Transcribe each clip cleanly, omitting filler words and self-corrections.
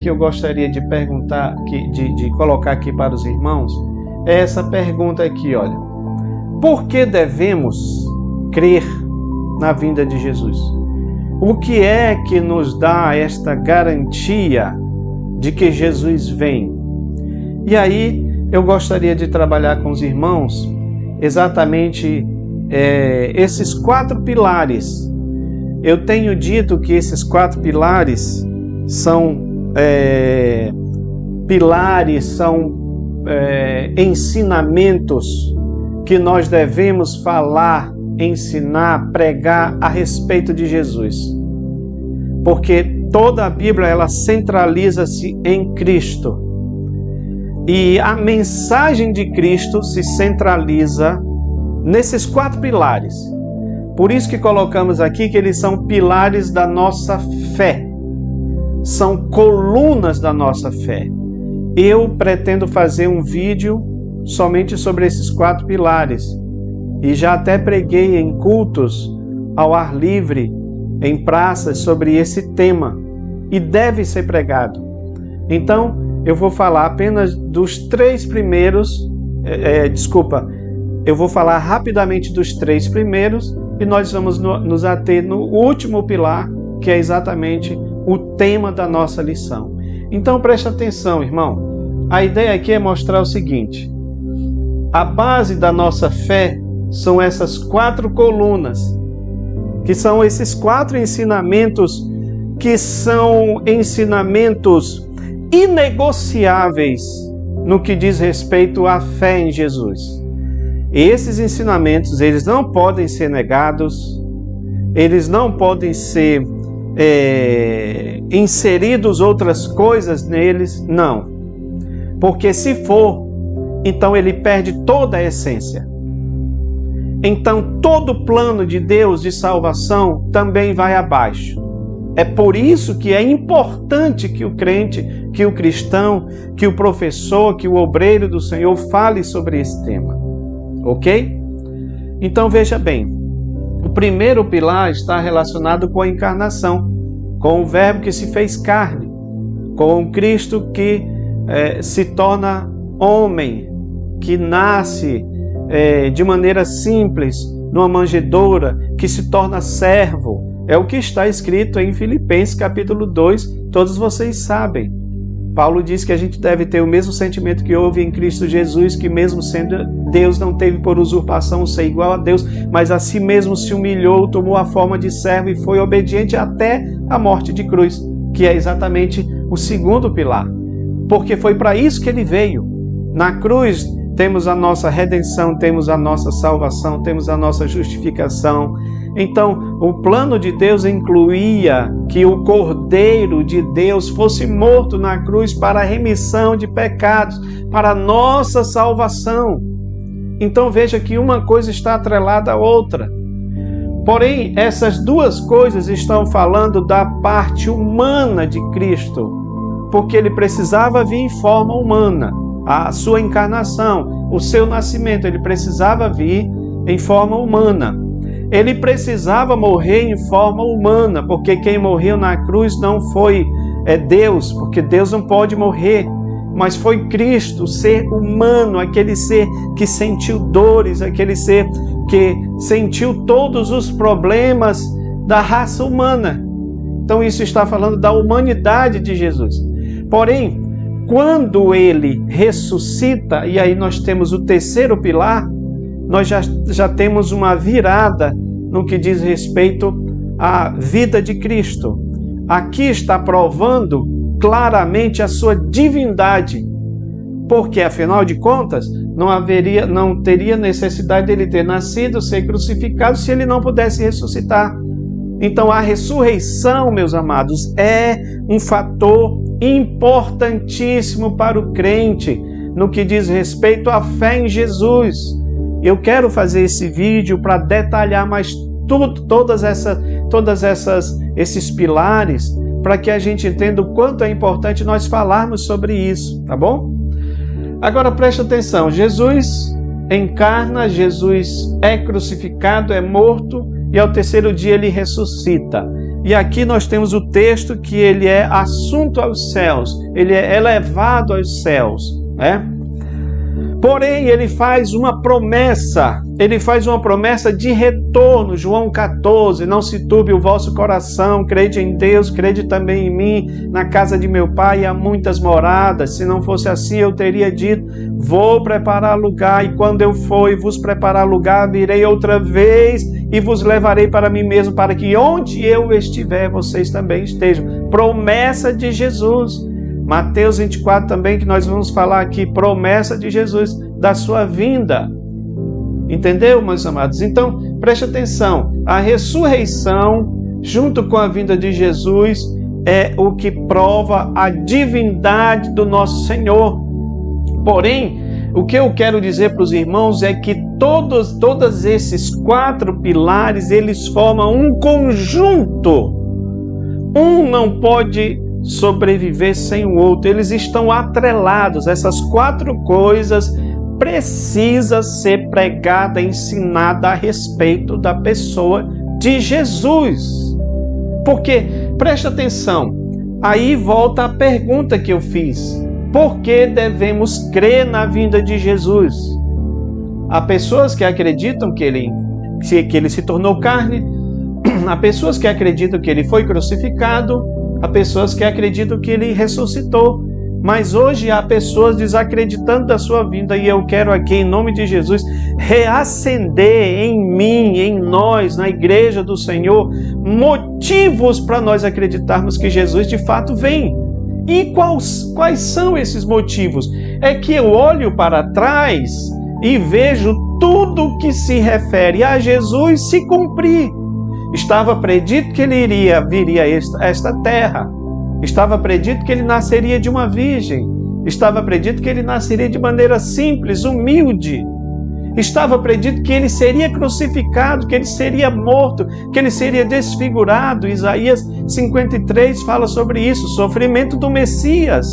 que eu gostaria de perguntar, de colocar aqui para os irmãos, é essa pergunta aqui, olha. Por que devemos crer na vinda de Jesus? O que é que nos dá esta garantia de que Jesus vem? E aí eu gostaria de trabalhar com os irmãos exatamente esses 4 pilares. Eu tenho dito que esses 4 pilares são ensinamentos que nós devemos falar, ensinar, pregar a respeito de Jesus. Porque toda a Bíblia ela centraliza-se em Cristo. E a mensagem de Cristo se centraliza nesses 4 pilares. Por isso que colocamos aqui que eles são pilares da nossa fé. São colunas da nossa fé. Eu pretendo fazer um vídeo somente sobre esses 4 pilares. E já até preguei em cultos ao ar livre, em praças, sobre esse tema. E deve ser pregado. Então, eu vou falar apenas dos 3 primeiros. Eu vou falar rapidamente dos 3 primeiros e nós vamos nos ater no último pilar, que é exatamente o tema da nossa lição. Então preste atenção, irmão. A ideia aqui é mostrar o seguinte: a base da nossa fé são essas 4 colunas, que são esses 4 ensinamentos, que são ensinamentos inegociáveis no que diz respeito à fé em Jesus. Esses ensinamentos, eles não podem ser negados, eles não podem ser inseridos outras coisas neles, não. Porque se for, então ele perde toda a essência. Então todo o plano de Deus de salvação também vai abaixo. É por isso que é importante que o crente, que o cristão, que o professor, que o obreiro do Senhor fale sobre esse tema. Ok? Então veja bem, o primeiro pilar está relacionado com a encarnação, com o Verbo que se fez carne, com o Cristo que se torna homem, que nasce de maneira simples, numa manjedoura, que se torna servo. É o que está escrito em Filipenses capítulo 2, todos vocês sabem. Paulo diz que a gente deve ter o mesmo sentimento que houve em Cristo Jesus, que mesmo sendo Deus não teve por usurpação ser igual a Deus, mas a si mesmo se humilhou, tomou a forma de servo e foi obediente até a morte de cruz, que é exatamente o segundo pilar. Porque foi para isso que ele veio. Na cruz temos a nossa redenção, temos a nossa salvação, temos a nossa justificação. Então, o plano de Deus incluía que o Cordeiro de Deus fosse morto na cruz para a remissão de pecados, para a nossa salvação. Então, veja que uma coisa está atrelada à outra. Porém, essas duas coisas estão falando da parte humana de Cristo, porque ele precisava vir em forma humana. A sua encarnação, o seu nascimento, ele precisava vir em forma humana. Ele precisava morrer em forma humana, porque quem morreu na cruz não foi Deus, porque Deus não pode morrer, mas foi Cristo, o ser humano, aquele ser que sentiu dores, aquele ser que sentiu todos os problemas da raça humana. Então isso está falando da humanidade de Jesus. Porém, quando ele ressuscita, e aí nós temos o terceiro pilar, nós já temos uma virada no que diz respeito à vida de Cristo. Aqui está provando claramente a sua divindade, porque afinal de contas não teria necessidade dele ter nascido, ser crucificado, se ele não pudesse ressuscitar. Então a ressurreição, meus amados, é um fator importantíssimo para o crente no que diz respeito à fé em Jesus. Eu quero fazer esse vídeo para detalhar mais todos esses pilares, para que a gente entenda o quanto é importante nós falarmos sobre isso, tá bom? Agora preste atenção, Jesus encarna, Jesus é crucificado, é morto e ao terceiro dia ele ressuscita. E aqui nós temos o texto que ele é assunto aos céus, ele é elevado aos céus, né? Porém, ele faz uma promessa de retorno, João 14, não se turbe o vosso coração, crede em Deus, crede também em mim, na casa de meu pai há muitas moradas, se não fosse assim eu teria dito, vou preparar lugar, e quando eu for e vos preparar lugar, virei outra vez e vos levarei para mim mesmo, para que onde eu estiver, vocês também estejam. Promessa de Jesus. Mateus 24 também, que nós vamos falar aqui, promessa de Jesus, da sua vinda. Entendeu, meus amados? Então, preste atenção, a ressurreição, junto com a vinda de Jesus, é o que prova a divindade do nosso Senhor. Porém, o que eu quero dizer para os irmãos é que todos esses 4 pilares, eles formam um conjunto. Um não pode sobreviver sem o outro, eles estão atrelados. Essas 4 coisas precisam ser pregadas, ensinadas a respeito da pessoa de Jesus. Porque, preste atenção, aí volta a pergunta que eu fiz: por que devemos crer na vinda de Jesus? Há pessoas que acreditam que ele se tornou carne, há pessoas que acreditam que ele foi crucificado, há pessoas que acreditam que ele ressuscitou, mas hoje há pessoas desacreditando da sua vinda, e eu quero aqui, em nome de Jesus, reacender em mim, em nós, na igreja do Senhor, motivos para nós acreditarmos que Jesus de fato vem. E quais são esses motivos? É que eu olho para trás e vejo tudo que se refere a Jesus se cumprir. Estava predito que ele viria a esta terra. Estava predito que ele nasceria de uma virgem. Estava predito que ele nasceria de maneira simples, humilde. Estava predito que ele seria crucificado, que ele seria morto, que ele seria desfigurado. Isaías 53 fala sobre isso, sofrimento do Messias.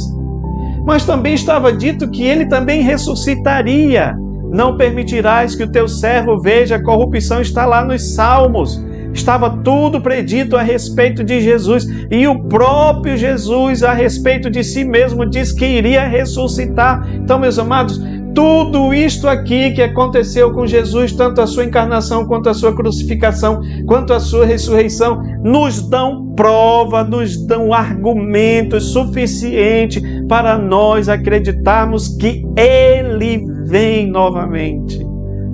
Mas também estava dito que ele também ressuscitaria. Não permitirás que o teu servo veja, a corrupção está lá nos Salmos. Estava tudo predito a respeito de Jesus, e o próprio Jesus, a respeito de si mesmo, diz que iria ressuscitar. Então, meus amados, tudo isto aqui que aconteceu com Jesus, tanto a sua encarnação, quanto a sua crucificação, quanto a sua ressurreição, nos dão prova, nos dão argumentos suficientes para nós acreditarmos que Ele vem novamente.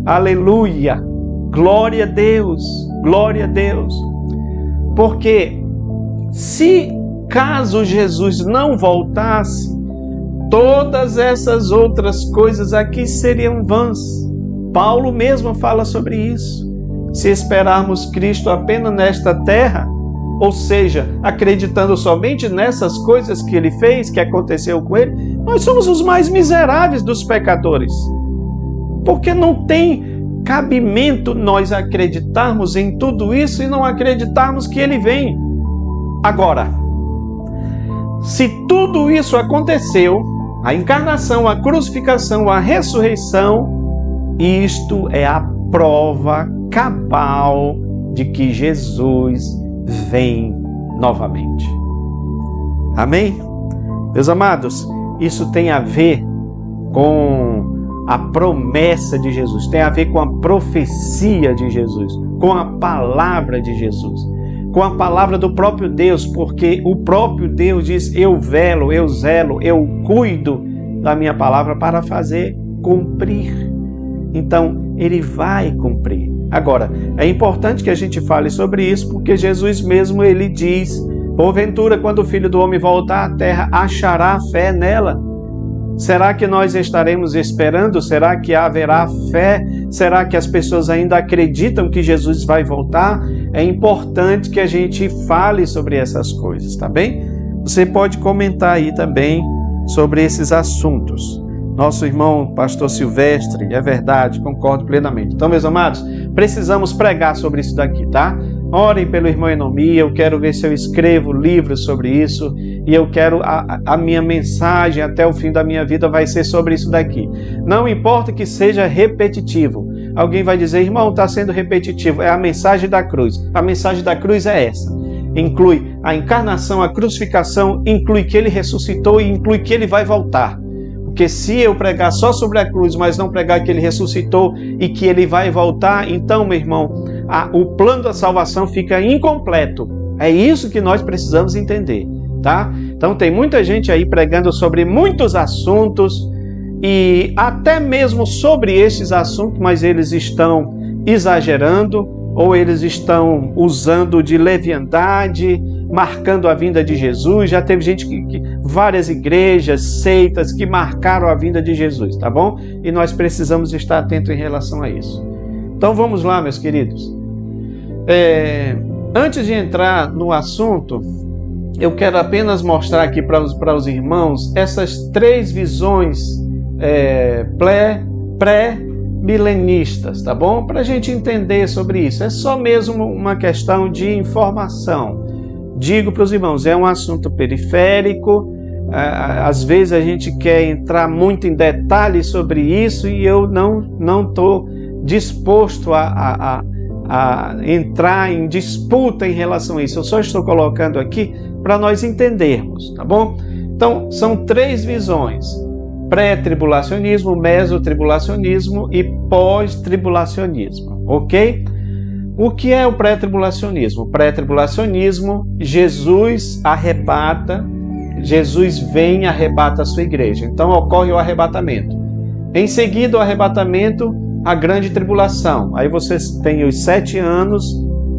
Aleluia! Glória a Deus! Glória a Deus! Porque se caso Jesus não voltasse, todas essas outras coisas aqui seriam vãs. Paulo mesmo fala sobre isso. Se esperarmos Cristo apenas nesta terra, ou seja, acreditando somente nessas coisas que ele fez, que aconteceu com ele, nós somos os mais miseráveis dos pecadores. Porque não tem cabimento nós acreditarmos em tudo isso e não acreditarmos que ele vem. Agora, se tudo isso aconteceu, a encarnação, a crucificação, a ressurreição, isto é a prova cabal de que Jesus vem novamente. Amém? Meus amados, isso tem a ver com a promessa de Jesus, tem a ver com a profecia de Jesus, com a palavra de Jesus, com a palavra do próprio Deus, porque o próprio Deus diz: eu velo, eu zelo, eu cuido da minha palavra para fazer cumprir. Então, ele vai cumprir. Agora, é importante que a gente fale sobre isso, porque Jesus mesmo, ele diz: porventura, quando o Filho do Homem voltar à terra, achará fé nela? Será que nós estaremos esperando? Será que haverá fé? Será que as pessoas ainda acreditam que Jesus vai voltar? É importante que a gente fale sobre essas coisas, tá bem? Você pode comentar aí também sobre esses assuntos. Nosso irmão pastor Silvestre, é verdade, concordo plenamente. Então, meus amados, precisamos pregar sobre isso daqui, tá? Orem pelo irmão Enomi, eu quero ver se eu escrevo livros sobre isso, e eu quero, a minha mensagem até o fim da minha vida vai ser sobre isso daqui. Não importa que seja repetitivo. Alguém vai dizer: irmão, está sendo repetitivo. É a mensagem da cruz. A mensagem da cruz é essa. inclui a encarnação, a crucificação, inclui que ele ressuscitou e inclui que ele vai voltar. Porque se eu pregar só sobre a cruz, mas não pregar que ele ressuscitou e que ele vai voltar, então, meu irmão, o plano da salvação fica incompleto. É isso que nós precisamos entender, tá? Então tem muita gente aí pregando sobre muitos assuntos e até mesmo sobre esses assuntos, mas eles estão exagerando ou eles estão usando de leviandade, marcando a vinda de Jesus. Já teve gente várias igrejas, seitas que marcaram a vinda de Jesus, tá bom? E nós precisamos estar atentos em relação a isso. Então vamos lá, meus queridos. Antes de entrar no assunto, eu quero apenas mostrar aqui para os irmãos essas três visões pré-milenistas, tá bom? Para a gente entender sobre isso. É só mesmo uma questão de informação. Digo para os irmãos, é um assunto periférico. Às vezes a gente quer entrar muito em detalhes sobre isso e eu não estou disposto a entrar em disputa em relação a isso. Eu só estou colocando aqui para nós entendermos, tá bom? Então, são três visões: pré-tribulacionismo, mesotribulacionismo e pós-tribulacionismo, ok? O que é o pré-tribulacionismo? O pré-tribulacionismo, Jesus arrebata, Jesus vem e arrebata a sua igreja. Então ocorre o arrebatamento. Em seguida, o arrebatamento, a grande tribulação. Aí vocês têm os 7 anos,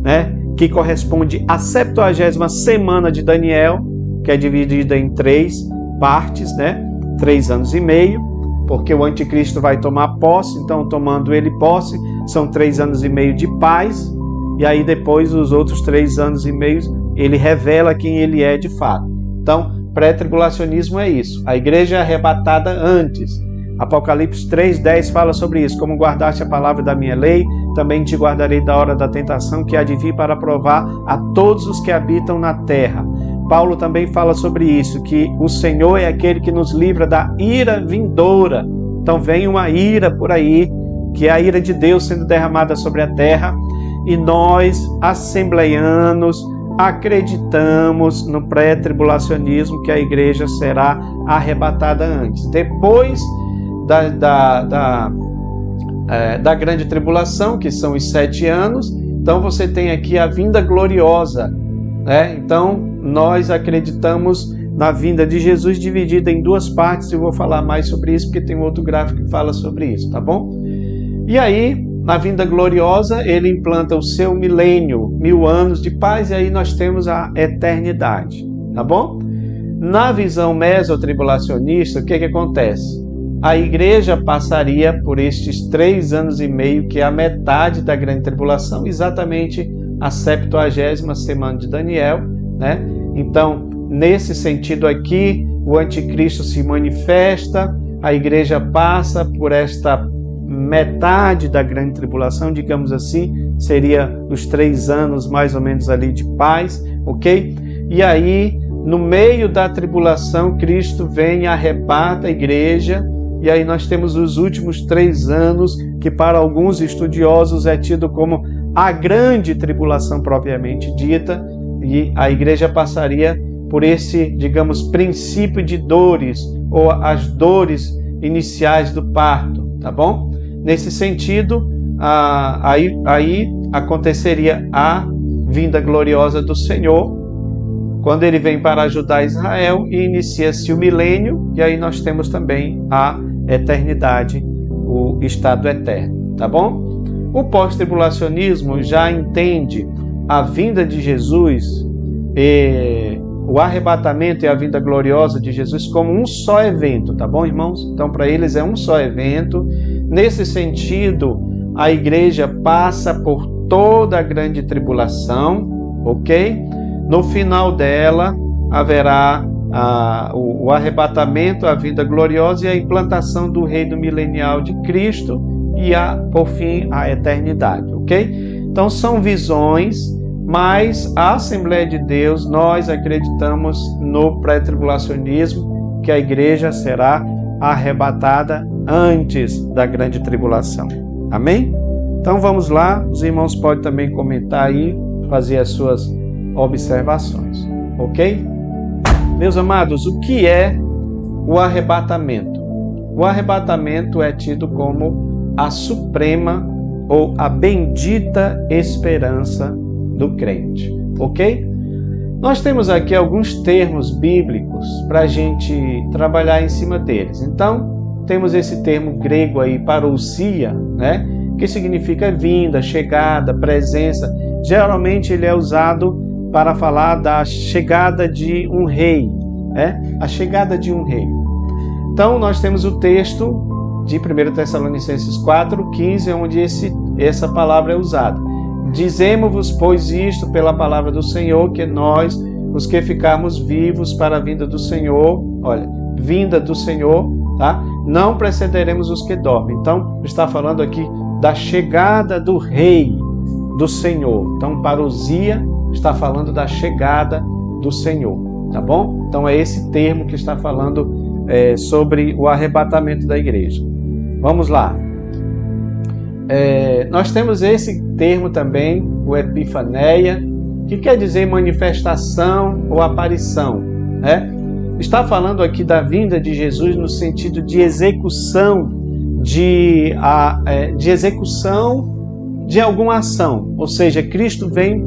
né, que corresponde à 70ª semana de Daniel, que é dividida em 3 partes, né? 3 anos e meio, porque o anticristo vai tomar posse, então tomando ele posse, são 3 anos e meio de paz, e aí depois os outros 3 anos e meio ele revela quem ele é de fato. Então, pré-tribulacionismo é isso, a igreja é arrebatada antes. Apocalipse 3:10 fala sobre isso: como guardaste a palavra da minha lei, também te guardarei da hora da tentação que há de vir para provar a todos os que habitam na terra. Paulo também fala sobre isso, que o Senhor é aquele que nos livra da ira vindoura. Então vem uma ira por aí, que é a ira de Deus sendo derramada sobre a terra, e nós, assembleianos, acreditamos no pré-tribulacionismo, que a igreja será arrebatada antes. Depois da grande tribulação, que são os 7 anos, então você tem aqui a vinda gloriosa, né? Então nós acreditamos na vinda de Jesus dividida em 2 partes, e eu vou falar mais sobre isso porque tem um outro gráfico que fala sobre isso, tá bom? E aí, na vinda gloriosa, ele implanta o seu milênio, 1000 anos de paz, e aí nós temos a eternidade, tá bom? Na visão mesotribulacionista, o que acontece? A igreja passaria por estes 3 anos e meio, que é a metade da grande tribulação, exatamente a 70ª semana de Daniel, né? Então, nesse sentido aqui, o anticristo se manifesta, a igreja passa por esta metade da grande tribulação, digamos assim, seria os 3 anos mais ou menos ali de paz, ok? E aí, no meio da tribulação, Cristo vem e arrebata a igreja, e aí nós temos os últimos 3 anos, que para alguns estudiosos é tido como a grande tribulação propriamente dita, e a igreja passaria por esse, digamos, princípio de dores, ou as dores iniciais do parto, tá bom? Nesse sentido, aí aconteceria a vinda gloriosa do Senhor, quando ele vem para ajudar Israel, e inicia-se o milênio, e aí nós temos também a eternidade, o estado eterno, tá bom? O pós-tribulacionismo já entende a vinda de Jesus, o arrebatamento e a vinda gloriosa de Jesus como um só evento, tá bom, irmãos? Então, para eles é um só evento. Nesse sentido, a igreja passa por toda a grande tribulação, ok? No final dela, haverá o arrebatamento, a vinda gloriosa e a implantação do reino milenial de Cristo e, por fim, a eternidade, ok? Então, são visões, mas a Assembleia de Deus, nós acreditamos no pré-tribulacionismo, que a igreja será arrebatada antes da grande tribulação. Amém? Então vamos lá, os irmãos podem também comentar aí, fazer as suas observações, ok? Meus amados, o que é o arrebatamento? O arrebatamento é tido como a suprema ou a bendita esperança do crente, ok? Nós temos aqui alguns termos bíblicos para a gente trabalhar em cima deles. Então, temos esse termo grego aí, parousia, né? Que significa vinda, chegada, presença. Geralmente ele é usado para falar da chegada de um rei, né? A chegada de um rei. Então, nós temos o texto de 1 Tessalonicenses 4:15, onde essa palavra é usada. Dizemos-vos, pois, isto pela palavra do Senhor, que nós, os que ficarmos vivos para a vinda do Senhor, olha, vinda do Senhor, tá? Não precederemos os que dormem. Então, está falando aqui da chegada do Rei, do Senhor. Então, parousia está falando da chegada do Senhor, tá bom? Então, é esse termo que está falando sobre o arrebatamento da igreja. Vamos lá. Nós temos esse termo também, o epifaneia, que quer dizer manifestação ou aparição, né? Está falando aqui da vinda de Jesus no sentido de execução de execução de alguma ação, ou seja, Cristo vem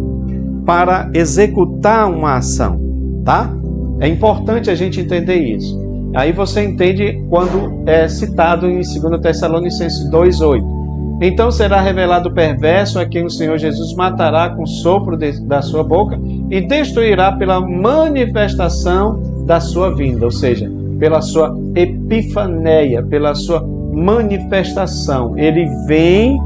para executar uma ação, tá? É importante a gente entender isso. Aí você entende quando é citado em 2 Tessalonicenses 2:8. Então será revelado o perverso, a quem o Senhor Jesus matará com o sopro da sua boca e destruirá pela manifestação da sua vinda, ou seja, pela sua epifaneia, pela sua manifestação. Ele vem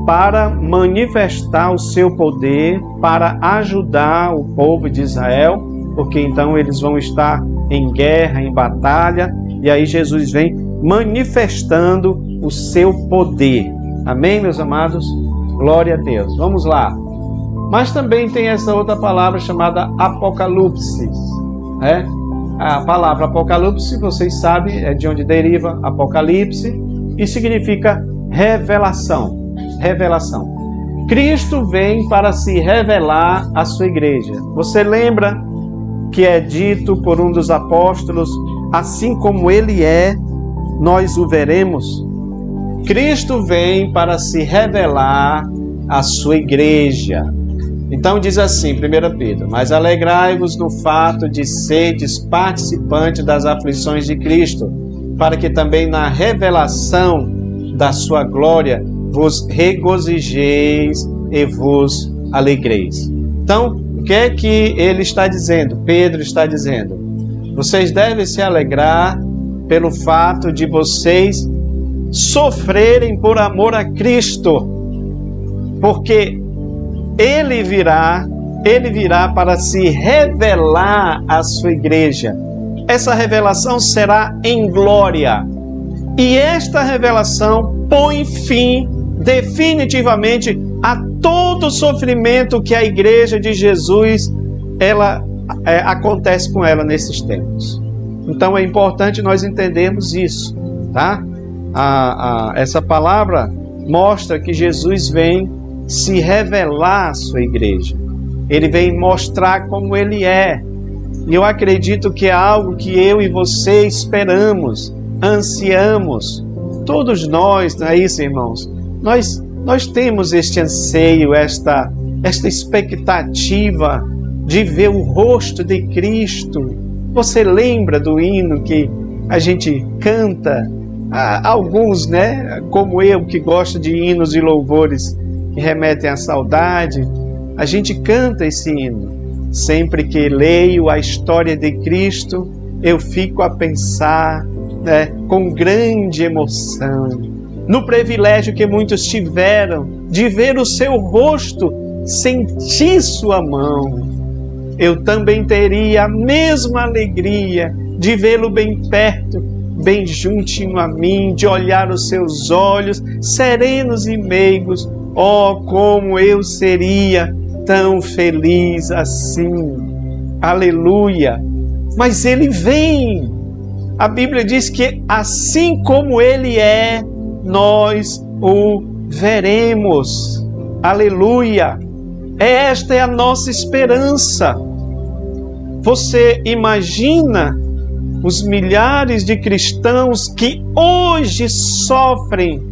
para manifestar o seu poder, para ajudar o povo de Israel, porque então eles vão estar em guerra, em batalha, e aí Jesus vem manifestando o seu poder. Amém, meus amados? Glória a Deus. Vamos lá. Mas também tem essa outra palavra chamada apocalipse. A palavra apocalipse, vocês sabem, é de onde deriva apocalipse e significa revelação. Revelação. Cristo vem para se revelar à sua igreja. Você lembra que é dito por um dos apóstolos, assim como ele é, nós o veremos? Cristo vem para se revelar à sua igreja. Então diz assim, 1 Pedro, mas alegrai-vos no fato de serdes participantes das aflições de Cristo, para que também na revelação da sua glória vos regozijeis e vos alegreis. Então, o que é que ele está dizendo? Pedro está dizendo, vocês devem se alegrar pelo fato de vocês sofrerem por amor a Cristo, porque Ele virá para se revelar à sua igreja. Essa revelação será em glória. E esta revelação põe fim definitivamente a todo sofrimento que a igreja de Jesus acontece com ela nesses tempos. Então é importante nós entendermos isso, tá? Essa palavra mostra que Jesus vem se revelar à sua igreja. Ele vem mostrar como Ele é. E eu acredito que é algo que eu e você esperamos, ansiamos. Todos nós, não é isso, irmãos? Nós temos este anseio, esta expectativa de ver o rosto de Cristo. Você lembra do hino que a gente canta? Alguns, né, como eu, que gosto de hinos e louvores que remetem à saudade, a gente canta esse hino. Sempre que leio a história de Cristo, eu fico a pensar, né, com grande emoção, no privilégio que muitos tiveram de ver o seu rosto, sentir sua mão. Eu também teria a mesma alegria de vê-lo bem perto, bem juntinho a mim, de olhar os seus olhos serenos e meigos. Oh, como eu seria tão feliz assim! Aleluia! Mas Ele vem. A Bíblia diz que assim como Ele é, nós o veremos. Aleluia! Esta é a nossa esperança. Você imagina os milhares de cristãos que hoje sofrem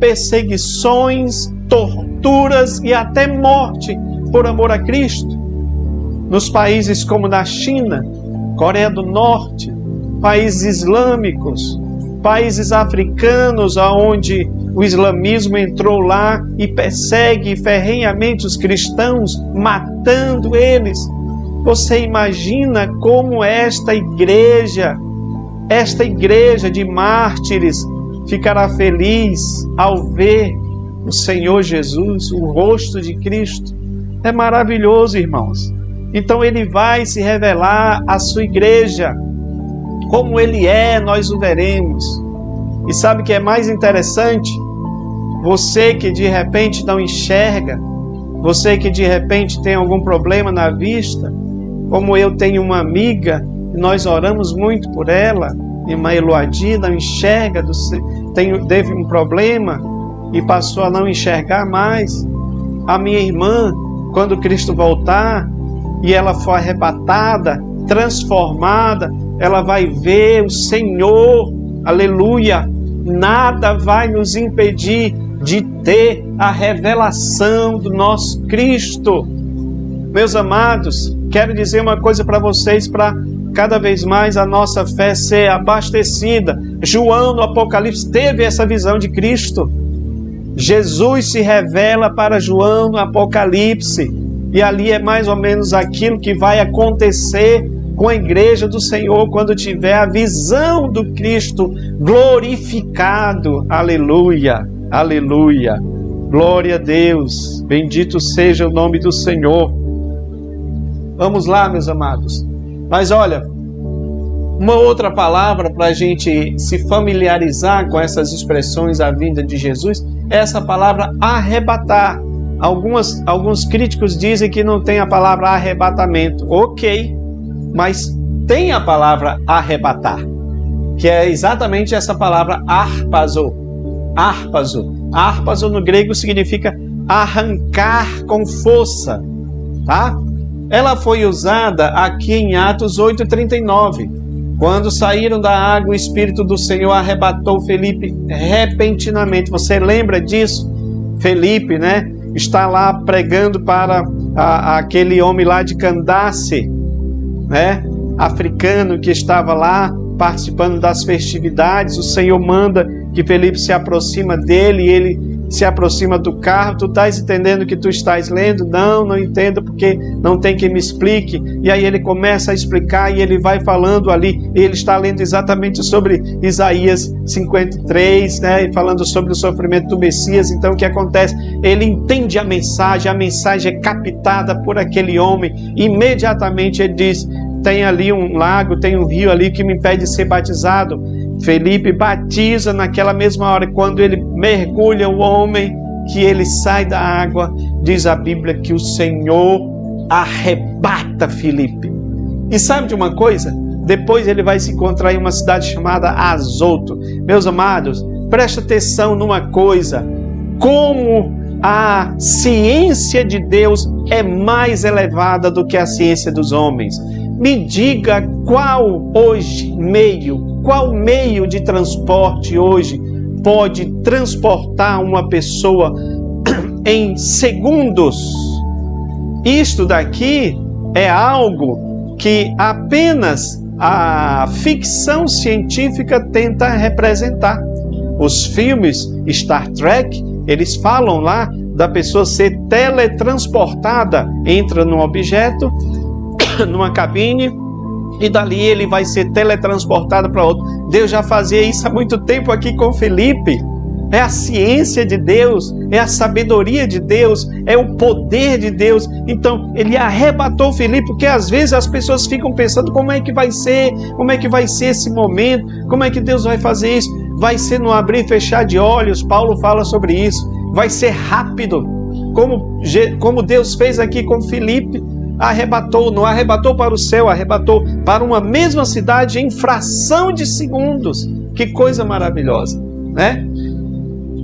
perseguições, torturas e até morte por amor a Cristo? Nos países como na China, Coreia do Norte, países islâmicos, países africanos, onde o islamismo entrou lá e persegue ferrenhamente os cristãos, matando eles. Você imagina como esta igreja de mártires, ficará feliz ao ver o Senhor Jesus, o rosto de Cristo? É maravilhoso, irmãos. Então ele vai se revelar à sua igreja. Como ele é, nós o veremos. E sabe o que é mais interessante? Você que de repente não enxerga, você que de repente tem algum problema na vista, como eu tenho uma amiga, nós oramos muito por ela, irmã Eloadi, não enxerga, teve um problema e passou a não enxergar mais. A minha irmã, quando Cristo voltar e ela for arrebatada, transformada, ela vai ver o Senhor, aleluia. Nada vai nos impedir de ter a revelação do nosso Cristo. Meus amados, quero dizer uma coisa para vocês, para cada vez mais a nossa fé ser abastecida. João, no Apocalipse, teve essa visão de Cristo. Jesus se revela para João no Apocalipse, e ali é mais ou menos aquilo que vai acontecer com a igreja do Senhor quando tiver a visão do Cristo glorificado. Aleluia, aleluia, glória a Deus, bendito seja o nome do Senhor. Vamos lá, meus amados. Mas olha, uma outra palavra para a gente se familiarizar com essas expressões à vinda de Jesus é essa palavra arrebatar. Alguns críticos dizem que não tem a palavra arrebatamento. Ok, mas tem a palavra arrebatar, que é exatamente essa palavra harpazo. Harpazo no grego significa arrancar com força, tá? Ela foi usada aqui em Atos 8:39. Quando saíram da água, o Espírito do Senhor arrebatou Felipe repentinamente. Você lembra disso? Felipe, né? Está lá pregando para aquele homem lá de Candace, né? Africano que estava lá participando das festividades. O Senhor manda que Felipe se aproxima dele e ele se aproxima do carro. Tu estás entendendo o que tu estás lendo? Não entendo, porque não tem quem me explique. E aí ele começa a explicar e ele vai falando ali. Ele está lendo exatamente sobre Isaías 53, né? E falando sobre o sofrimento do Messias. Então o que acontece? Ele entende a mensagem é captada por aquele homem. Imediatamente ele diz: tem ali um lago, tem um rio ali que me impede de ser batizado. Felipe batiza naquela mesma hora. Quando ele mergulha o homem, que ele sai da água, diz a Bíblia que o Senhor arrebata Felipe. E sabe de uma coisa? Depois ele vai se encontrar em uma cidade chamada Azoto. Meus amados, presta atenção numa coisa: como a ciência de Deus é mais elevada do que a ciência dos homens. Me diga qual meio de transporte hoje pode transportar uma pessoa em segundos. Isto daqui é algo que apenas a ficção científica tenta representar. Os filmes Star Trek, eles falam lá da pessoa ser teletransportada, entra num objeto, numa cabine, e dali ele vai ser teletransportado para outro. Deus já fazia isso há muito tempo aqui com Felipe. É a ciência de Deus, é a sabedoria de Deus, é o poder de Deus. Então ele arrebatou Felipe, porque às vezes as pessoas ficam pensando: como é que vai ser esse momento, como é que Deus vai fazer isso? Vai ser no abrir e fechar de olhos. Paulo fala sobre isso. Vai ser rápido, como Deus fez aqui com Felipe. Arrebatou, não arrebatou para o céu, arrebatou para uma mesma cidade em fração de segundos. Que coisa maravilhosa, né?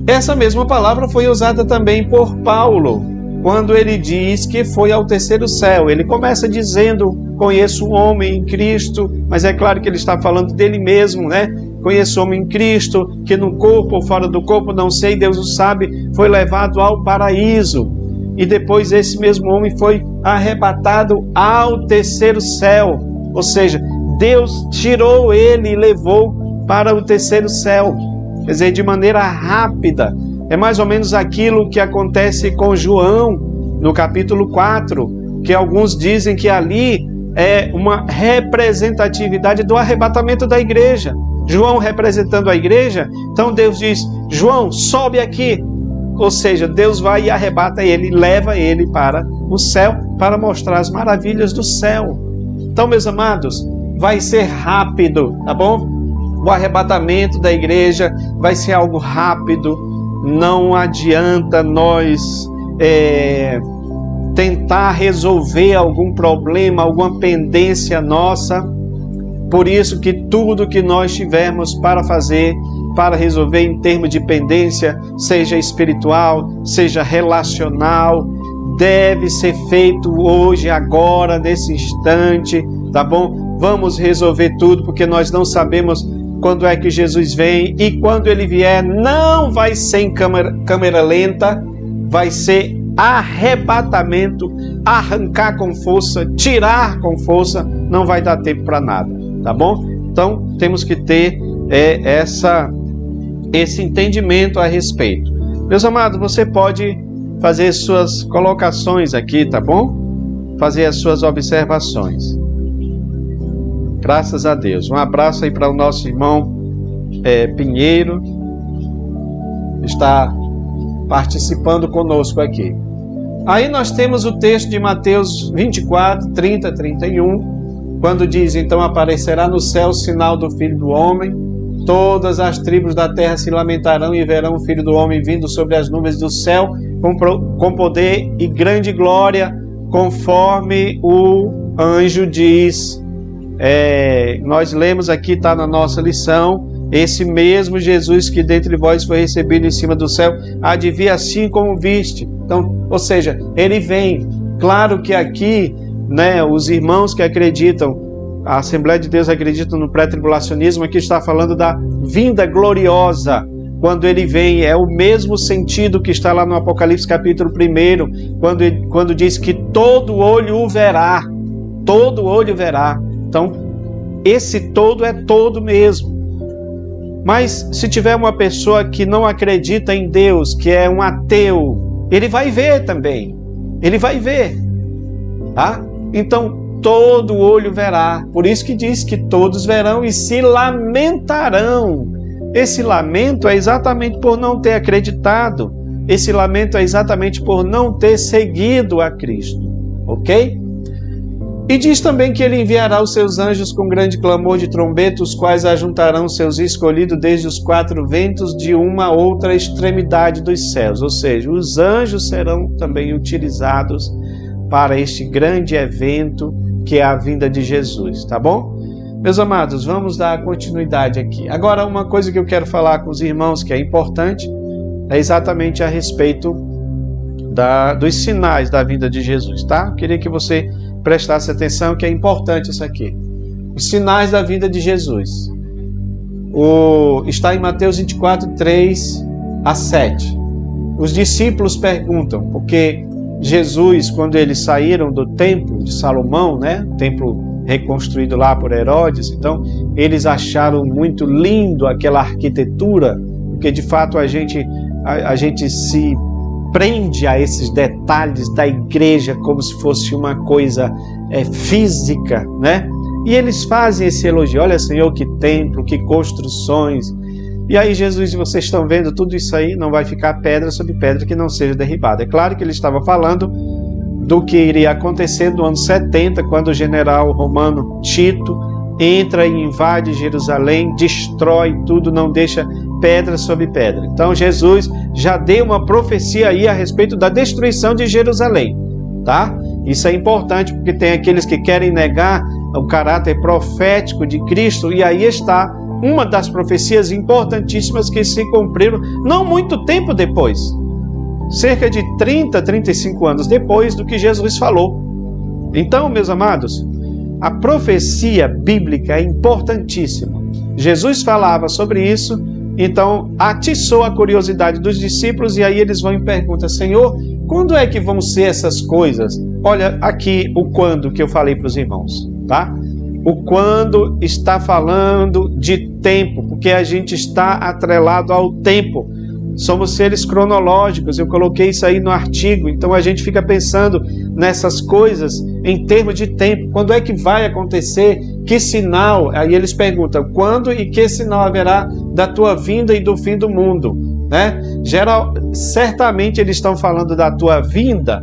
Essa mesma palavra foi usada também por Paulo. quando ele diz que foi ao terceiro céu. Ele começa dizendo: conheço um homem em Cristo, mas é claro que ele está falando dele mesmo, né? Conheço um homem em Cristo, que no corpo ou fora do corpo, não sei, Deus o sabe, foi levado ao paraíso. E depois esse mesmo homem foi arrebatado ao terceiro céu. Ou seja, Deus tirou ele e levou para o terceiro céu. Quer dizer, de maneira rápida. É mais ou menos aquilo que acontece com João, no capítulo 4, que alguns dizem que ali é uma representatividade do arrebatamento da igreja. João representando a igreja, então Deus diz: João, sobe aqui. Ou seja, Deus vai e arrebata ele, leva ele para o céu, para mostrar as maravilhas do céu. Então, meus amados, vai ser rápido, tá bom? O arrebatamento da igreja vai ser algo rápido. Não adianta nós tentar resolver algum problema, alguma pendência nossa. Por isso que tudo que nós tivermos para fazer, para resolver em termos de pendência, seja espiritual, seja relacional, deve ser feito hoje, agora, nesse instante, tá bom? Vamos resolver tudo, porque nós não sabemos quando é que Jesus vem, e quando ele vier, não vai ser em câmera lenta, vai ser arrebatamento, arrancar com força, tirar com força, não vai dar tempo para nada, tá bom? Então, temos que ter esse entendimento a respeito. Meus amados, você pode fazer suas colocações aqui, tá bom? Fazer as suas observações. Graças a Deus. Um abraço aí para o nosso irmão Pinheiro, que está participando conosco aqui. Aí nós temos o texto de Mateus 24, 30, 31, quando diz: então aparecerá no céu o sinal do Filho do Homem, todas as tribos da terra se lamentarão e verão o Filho do Homem vindo sobre as nuvens do céu, com poder e grande glória, conforme o anjo diz. Nós lemos aqui, está na nossa lição, esse mesmo Jesus que dentre vós foi recebido em cima do céu, há de vir assim como viste. Então, ou seja, ele vem. Claro que aqui, né, os irmãos que acreditam, a Assembleia de Deus acredita no pré-tribulacionismo, aqui está falando da vinda gloriosa. Quando ele vem, é o mesmo sentido que está lá no Apocalipse capítulo 1, quando diz que todo olho o verá. Todo olho verá. Então, esse todo é todo mesmo. Mas se tiver uma pessoa que não acredita em Deus, que é um ateu, ele vai ver também. Ele vai ver. Tá? Então, todo olho verá. Por isso que diz que todos verão e se lamentarão. Esse lamento é exatamente por não ter acreditado. Esse lamento é exatamente por não ter seguido a Cristo. Ok? E diz também que ele enviará os seus anjos com grande clamor de trombeta, os quais ajuntarão seus escolhidos desde os quatro ventos de uma outra extremidade dos céus. Ou seja, os anjos serão também utilizados para este grande evento que é a vinda de Jesus, tá bom? Meus amados, vamos dar continuidade aqui. Agora, uma coisa que eu quero falar com os irmãos que é importante é exatamente a respeito dos sinais da vinda de Jesus, tá? Eu queria que você prestasse atenção, que é importante isso aqui. Os sinais da vinda de Jesus. Está em Mateus 24, 3 a 7. Os discípulos perguntam, porque Jesus, quando eles saíram do templo de Salomão, né, templo reconstruído lá por Herodes, então eles acharam muito lindo aquela arquitetura, porque de fato a gente se prende a esses detalhes da igreja como se fosse uma coisa física, né? E eles fazem esse elogio: olha, Senhor, que templo, que construções. E aí Jesus diz: vocês estão vendo tudo isso aí? Não vai ficar pedra sobre pedra que não seja derribada. É claro que ele estava falando do que iria acontecer no ano 70, quando o general romano Tito entra e invade Jerusalém, destrói tudo, não deixa pedra sobre pedra. Então Jesus já deu uma profecia aí a respeito da destruição de Jerusalém, tá? Isso é importante, porque tem aqueles que querem negar o caráter profético de Cristo, e aí está uma das profecias importantíssimas que se cumpriram não muito tempo depois. cerca de 30, 35 anos depois do que Jesus falou. Então, meus amados, a profecia bíblica é importantíssima. Jesus falava sobre isso, então atiçou a curiosidade dos discípulos, e aí eles vão e perguntam: Senhor, quando é que vão ser essas coisas? Olha aqui o quando que eu falei para os irmãos, tá? O quando está falando de tempo, porque a gente está atrelado ao tempo. Somos seres cronológicos, eu coloquei isso aí no artigo, então a gente fica pensando nessas coisas em termos de tempo. Quando é que vai acontecer? Que sinal? Aí eles perguntam: quando e que sinal haverá da tua vinda e do fim do mundo? Né? Certamente eles estão falando da tua vinda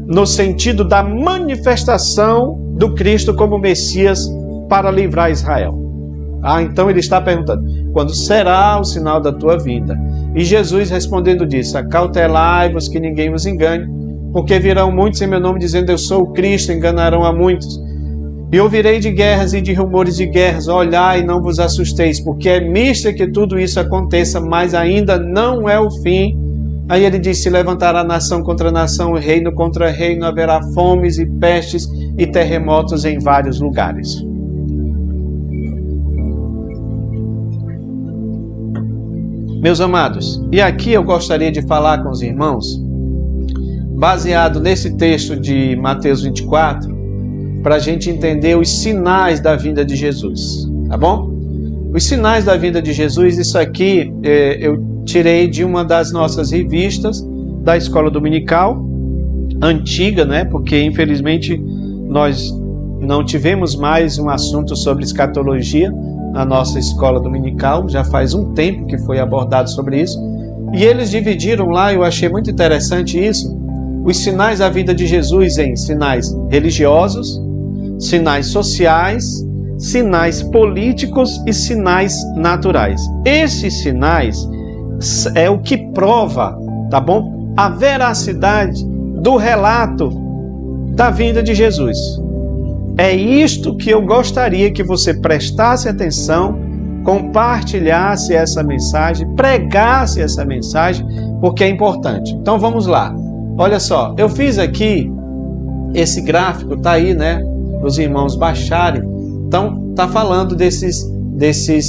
no sentido da manifestação do Cristo como Messias para livrar Israel. Então ele está perguntando: quando será o sinal da tua vinda? E Jesus respondendo disse: acautelai-vos que ninguém vos engane, porque virão muitos em meu nome dizendo eu sou o Cristo, enganarão a muitos. E ouvirei de guerras e de rumores de guerras, olhai e não vos assusteis, porque é misto que tudo isso aconteça, mas ainda não é o fim. Aí ele diz: se levantará nação contra nação, reino contra reino, haverá fomes e pestes e terremotos em vários lugares. Meus amados, e aqui eu gostaria de falar com os irmãos, baseado nesse texto de Mateus 24, para a gente entender os sinais da vinda de Jesus, tá bom? Os sinais da vinda de Jesus, isso aqui eu tirei de uma das nossas revistas da Escola Dominical, antiga, né? Porque infelizmente nós não tivemos mais um assunto sobre escatologia na nossa Escola Dominical, já faz um tempo que foi abordado sobre isso, e eles dividiram lá, eu achei muito interessante isso, os sinais da vida de Jesus em sinais religiosos, sinais sociais, sinais políticos e sinais naturais. Esses sinais é o que prova, tá bom? A veracidade do relato da vinda de Jesus. É isto que eu gostaria que você prestasse atenção, compartilhasse essa mensagem, pregasse essa mensagem, porque é importante. Então vamos lá. Olha só, eu fiz aqui esse gráfico, tá aí, né? Para os irmãos baixarem. Então, tá falando desses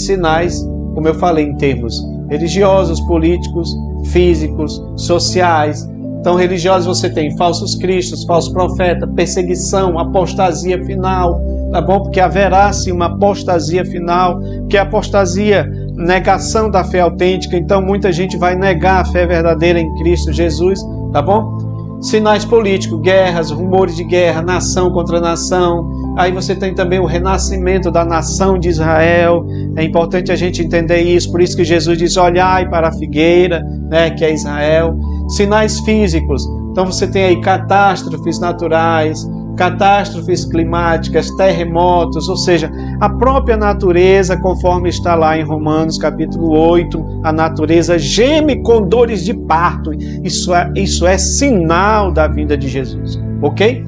sinais, como eu falei, em termos religiosos, políticos, físicos, sociais. Então, religiosos você tem falsos cristos, falsos profetas, perseguição, apostasia final, tá bom? Porque haverá sim uma apostasia final, que é apostasia, negação da fé autêntica. Então, muita gente vai negar a fé verdadeira em Cristo Jesus, tá bom? Sinais políticos, guerras, rumores de guerra, nação contra nação. Aí você tem também o renascimento da nação de Israel. É importante a gente entender isso, por isso que Jesus diz: olhai para a figueira, né, que é Israel. Sinais físicos, então você tem aí catástrofes naturais, catástrofes climáticas, terremotos, ou seja, a própria natureza, conforme está lá em Romanos capítulo 8, a natureza geme com dores de parto. Isso é sinal da vinda de Jesus, ok?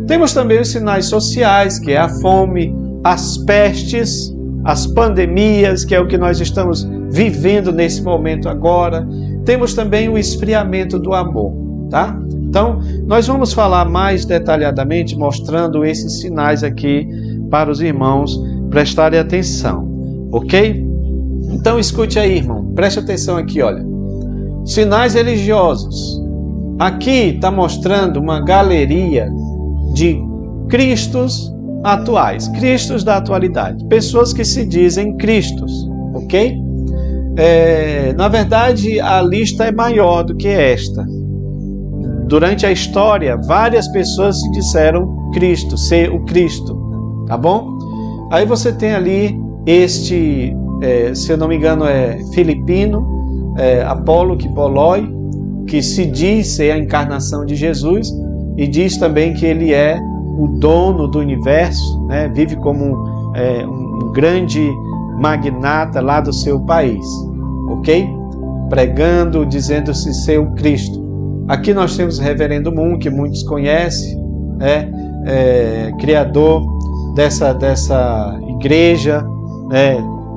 Temos também os sinais sociais, que é a fome, as pestes, as pandemias, que é o que nós estamos vivendo nesse momento agora. Temos também o esfriamento do amor, tá? Então, nós vamos falar mais detalhadamente, mostrando esses sinais aqui para os irmãos prestarem atenção, ok? Então, escute aí, irmão, preste atenção aqui, olha. Sinais religiosos. Aqui está mostrando uma galeria de cristos atuais, cristos da atualidade, pessoas que se dizem cristos, ok? Na verdade, a lista é maior do que esta. Durante a história, várias pessoas se disseram Cristo, ser o Cristo, tá bom? Aí você tem ali se eu não me engano é filipino, Apolo Kipoloi, que se diz ser a encarnação de Jesus e diz também que ele é o dono do universo, né? Vive como um grande magnata lá do seu país, ok? Pregando, dizendo-se ser o Cristo. Aqui nós temos o Reverendo Moon, que muitos conhecem, criador dessa igreja,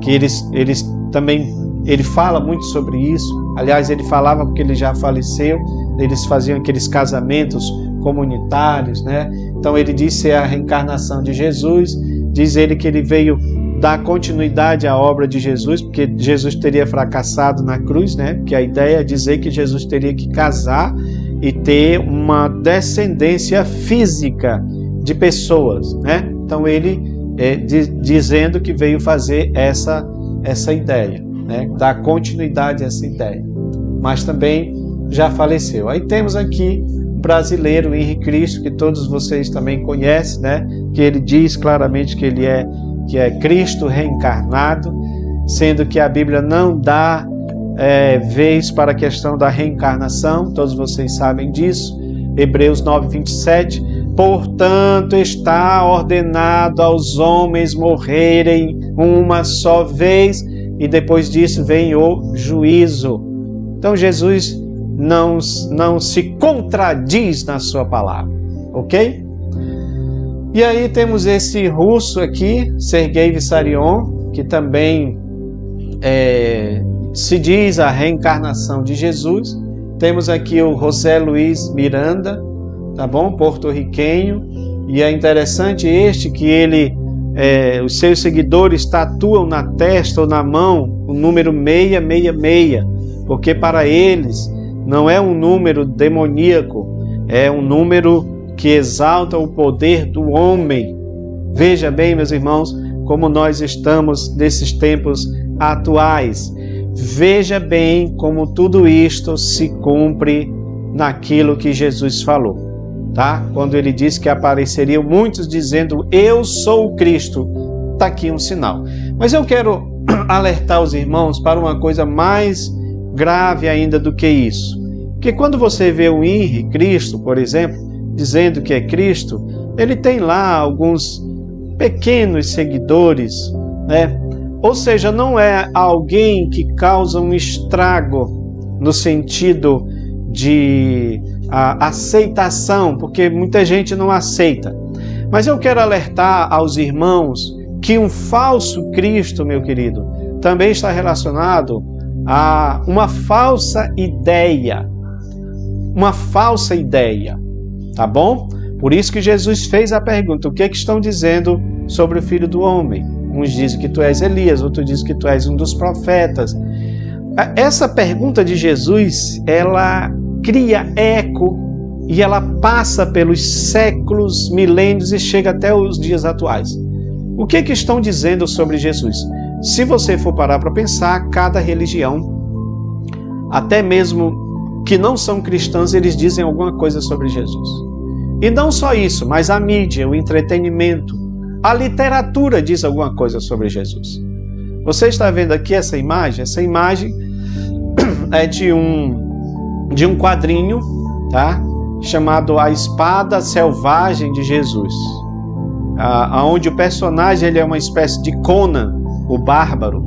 que eles também Ele fala muito sobre isso. Aliás, ele falava porque ele já faleceu. Eles faziam aqueles casamentos comunitários, né? Então ele disse a reencarnação de Jesus. Diz ele que ele veio dar continuidade à obra de Jesus, porque Jesus teria fracassado na cruz, né? Porque a ideia é dizer que Jesus teria que casar e ter uma descendência física de pessoas, né? Então ele dizendo que veio fazer essa ideia, né? Dar continuidade a essa ideia. Mas também já faleceu. Aí temos aqui o brasileiro Henrique Cristo, que todos vocês também conhecem, né? Que ele diz claramente que ele é Cristo reencarnado, sendo que a Bíblia não dá vez para a questão da reencarnação, todos vocês sabem disso. Hebreus 9:27, portanto está ordenado aos homens morrerem uma só vez, e depois disso vem o juízo. Então Jesus não se contradiz na sua palavra, ok? E aí temos esse russo aqui, Sergei Vissarion, que também se diz a reencarnação de Jesus. Temos aqui o José Luiz Miranda, tá bom? Porto-riquenho. E é interessante que os seus seguidores tatuam na testa ou na mão o número 666, porque para eles não é um número demoníaco, é um número que exalta o poder do homem. Veja bem, meus irmãos, como nós estamos nesses tempos atuais. Veja bem como tudo isto se cumpre naquilo que Jesus falou, tá? Quando ele disse que apareceriam muitos dizendo, eu sou o Cristo. Está aqui um sinal. Mas eu quero alertar os irmãos para uma coisa mais grave ainda do que isso. Porque quando você vê o Henrique Cristo, por exemplo, dizendo que é Cristo, ele tem lá alguns pequenos seguidores, né? Ou seja, não é alguém que causa um estrago no sentido de aceitação, porque muita gente não aceita. Mas eu quero alertar aos irmãos que um falso Cristo, meu querido, também está relacionado a uma falsa ideia. Uma falsa ideia. Tá bom? Por isso que Jesus fez a pergunta, o que é que estão dizendo sobre o Filho do Homem? Uns dizem que tu és Elias, outros dizem que tu és um dos profetas. Essa pergunta de Jesus, ela cria eco e ela passa pelos séculos, milênios e chega até os dias atuais. O que é que estão dizendo sobre Jesus? Se você for parar para pensar, cada religião, até mesmo que não são cristãs, eles dizem alguma coisa sobre Jesus. E não só isso, mas a mídia, o entretenimento, a literatura diz alguma coisa sobre Jesus. Você está vendo aqui essa imagem? Essa imagem é de um quadrinho, tá? Chamado A Espada Selvagem de Jesus, onde o personagem ele é uma espécie de Conan, o bárbaro,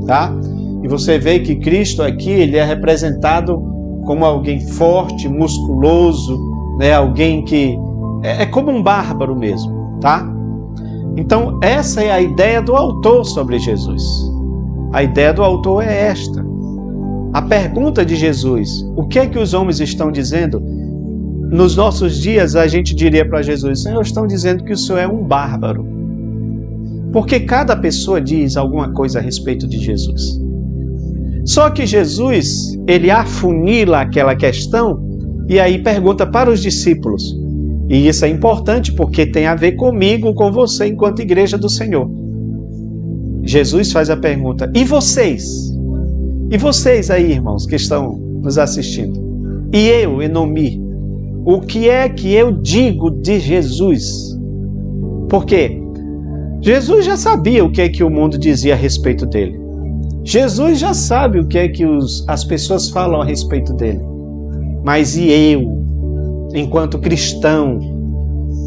tá? E você vê que Cristo aqui ele é representado como alguém forte, musculoso, né? Alguém que é como um bárbaro mesmo, tá? Então essa é a ideia do autor sobre Jesus. A ideia do autor é esta. A pergunta de Jesus, o que é que os homens estão dizendo? Nos nossos dias a gente diria para Jesus, Senhor, estão dizendo que o Senhor é um bárbaro. Porque cada pessoa diz alguma coisa a respeito de Jesus. Só que Jesus, ele afunila aquela questão e aí pergunta para os discípulos. E isso é importante porque tem a ver comigo, com você, enquanto igreja do Senhor. Jesus faz a pergunta, e vocês? E vocês aí, irmãos, que estão nos assistindo? E eu, Enomi, o que é que eu digo de Jesus? Porque Jesus já sabia o que é que o mundo dizia a respeito dele. Jesus já sabe o que é que as pessoas falam a respeito dele. Mas e eu, enquanto cristão,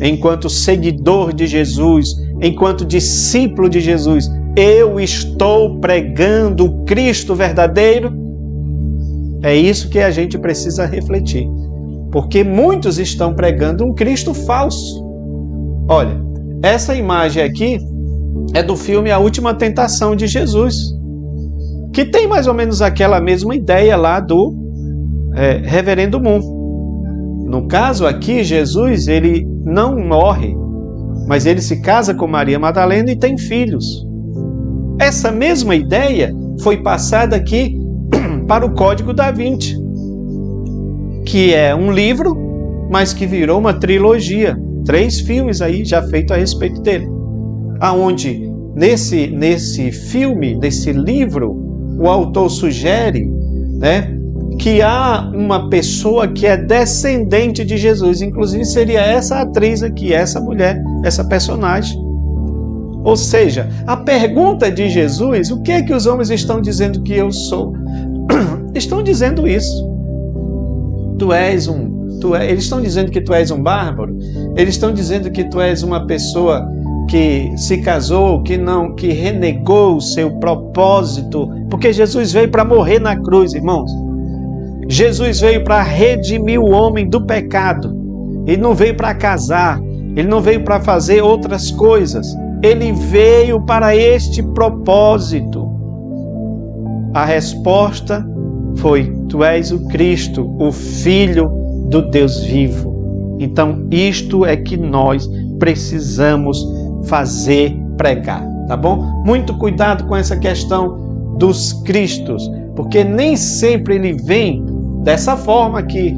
enquanto seguidor de Jesus, enquanto discípulo de Jesus, eu estou pregando o Cristo verdadeiro? É isso que a gente precisa refletir. Porque muitos estão pregando um Cristo falso. Olha, essa imagem aqui é do filme A Última Tentação de Jesus. que tem mais ou menos aquela mesma ideia lá do Reverendo Moon. No caso aqui, Jesus, ele não morre, mas ele se casa com Maria Madalena e tem filhos. Essa mesma ideia foi passada aqui para o Código da Vinci, que é um livro, mas que virou uma trilogia. 3 filmes aí já feitos a respeito dele. Aonde, nesse filme, nesse livro, o autor sugere, né, que há uma pessoa que é descendente de Jesus. Inclusive seria essa atriz aqui, essa mulher, essa personagem. Ou seja, a pergunta de Jesus, o que é que os homens estão dizendo que eu sou? Estão dizendo isso. Eles estão dizendo que tu és um bárbaro. Eles estão dizendo que tu és uma pessoa que se casou, que renegou o seu propósito, porque Jesus veio para morrer na cruz, irmãos. Jesus veio para redimir o homem do pecado. Ele não veio para casar, ele não veio para fazer outras coisas. Ele veio para este propósito. A resposta foi: tu és o Cristo, o Filho do Deus vivo. Então, isto é que nós precisamos fazer, pregar, tá bom? Muito cuidado com essa questão dos Cristos, porque nem sempre ele vem dessa forma aqui.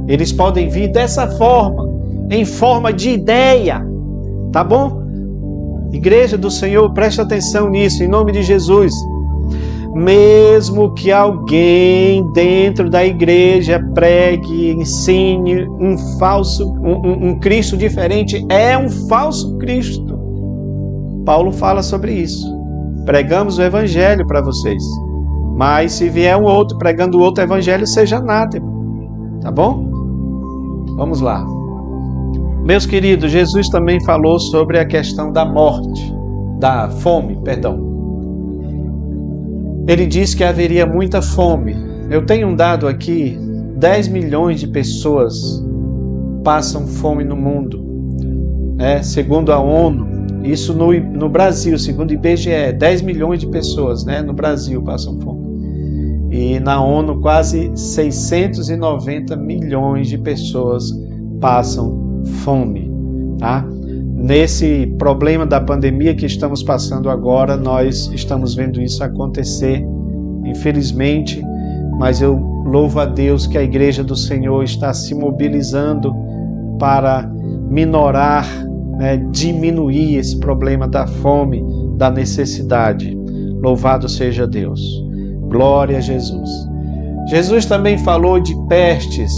Eles podem vir dessa forma, em forma de ideia, tá bom? Igreja do Senhor, preste atenção nisso, em nome de Jesus. Mesmo que alguém dentro da igreja pregue, ensine um Cristo diferente, é um falso Cristo. Paulo fala sobre isso. Pregamos o evangelho para vocês, mas se vier um outro pregando outro evangelho, seja anátema. Tá bom? Vamos lá. Meus queridos, Jesus também falou sobre a questão da morte, da fome, perdão. Ele disse que haveria muita fome. Eu tenho um dado aqui: 10 milhões de pessoas passam fome no mundo. Segundo a ONU, isso no Brasil, segundo o IBGE, 10 milhões de pessoas, no Brasil passam fome. E na ONU, quase 690 milhões de pessoas passam fome. Tá? Nesse problema da pandemia que estamos passando agora, nós estamos vendo isso acontecer, infelizmente, mas eu louvo a Deus que a Igreja do Senhor está se mobilizando para minorar, diminuir esse problema da fome, da necessidade. Louvado seja Deus. Glória a Jesus. Jesus também falou de pestes,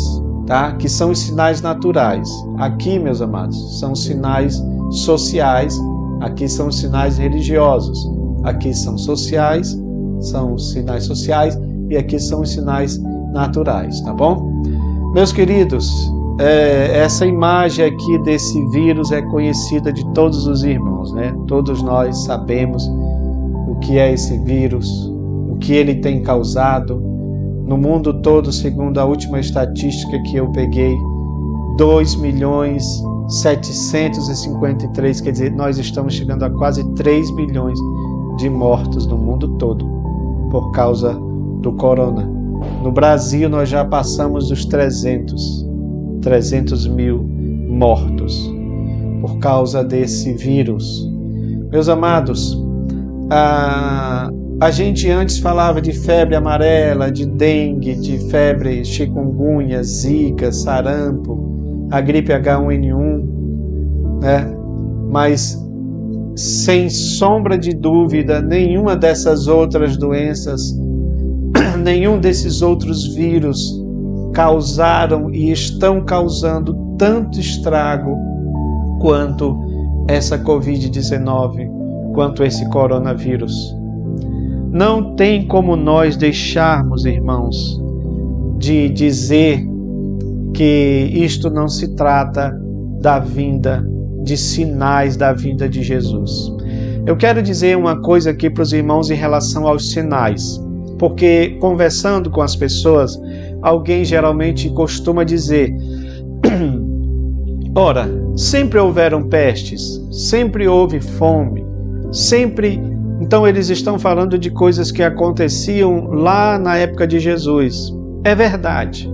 tá? Que são os sinais naturais. Aqui, meus amados, são sinais sociais, aqui são sinais religiosos. Aqui são sociais, são sinais sociais, e aqui são os sinais naturais, tá bom? Meus queridos, essa imagem aqui desse vírus é conhecida de todos os irmãos, Todos nós sabemos o que é esse vírus, o que ele tem causado. No mundo todo, segundo a última estatística que eu peguei, 2.753.000, quer dizer, nós estamos chegando a quase 3 milhões de mortos no mundo todo por causa do corona. No Brasil, nós já passamos dos 300 mil mortos por causa desse vírus. Meus amados, a gente antes falava de febre amarela, de dengue, de febre chikungunya, zika, sarampo, a gripe H1N1, Mas, sem sombra de dúvida, nenhuma dessas outras doenças, nenhum desses outros vírus causaram e estão causando tanto estrago quanto essa Covid-19, quanto esse coronavírus. Não tem como nós deixarmos, irmãos, de dizer que isto não se trata da vinda, de sinais da vinda de Jesus. Eu quero dizer uma coisa aqui para os irmãos em relação aos sinais, porque conversando com as pessoas, alguém geralmente costuma dizer: ora, sempre houveram pestes, sempre houve fome, sempre. Então eles estão falando de coisas que aconteciam lá na época de Jesus. É verdade.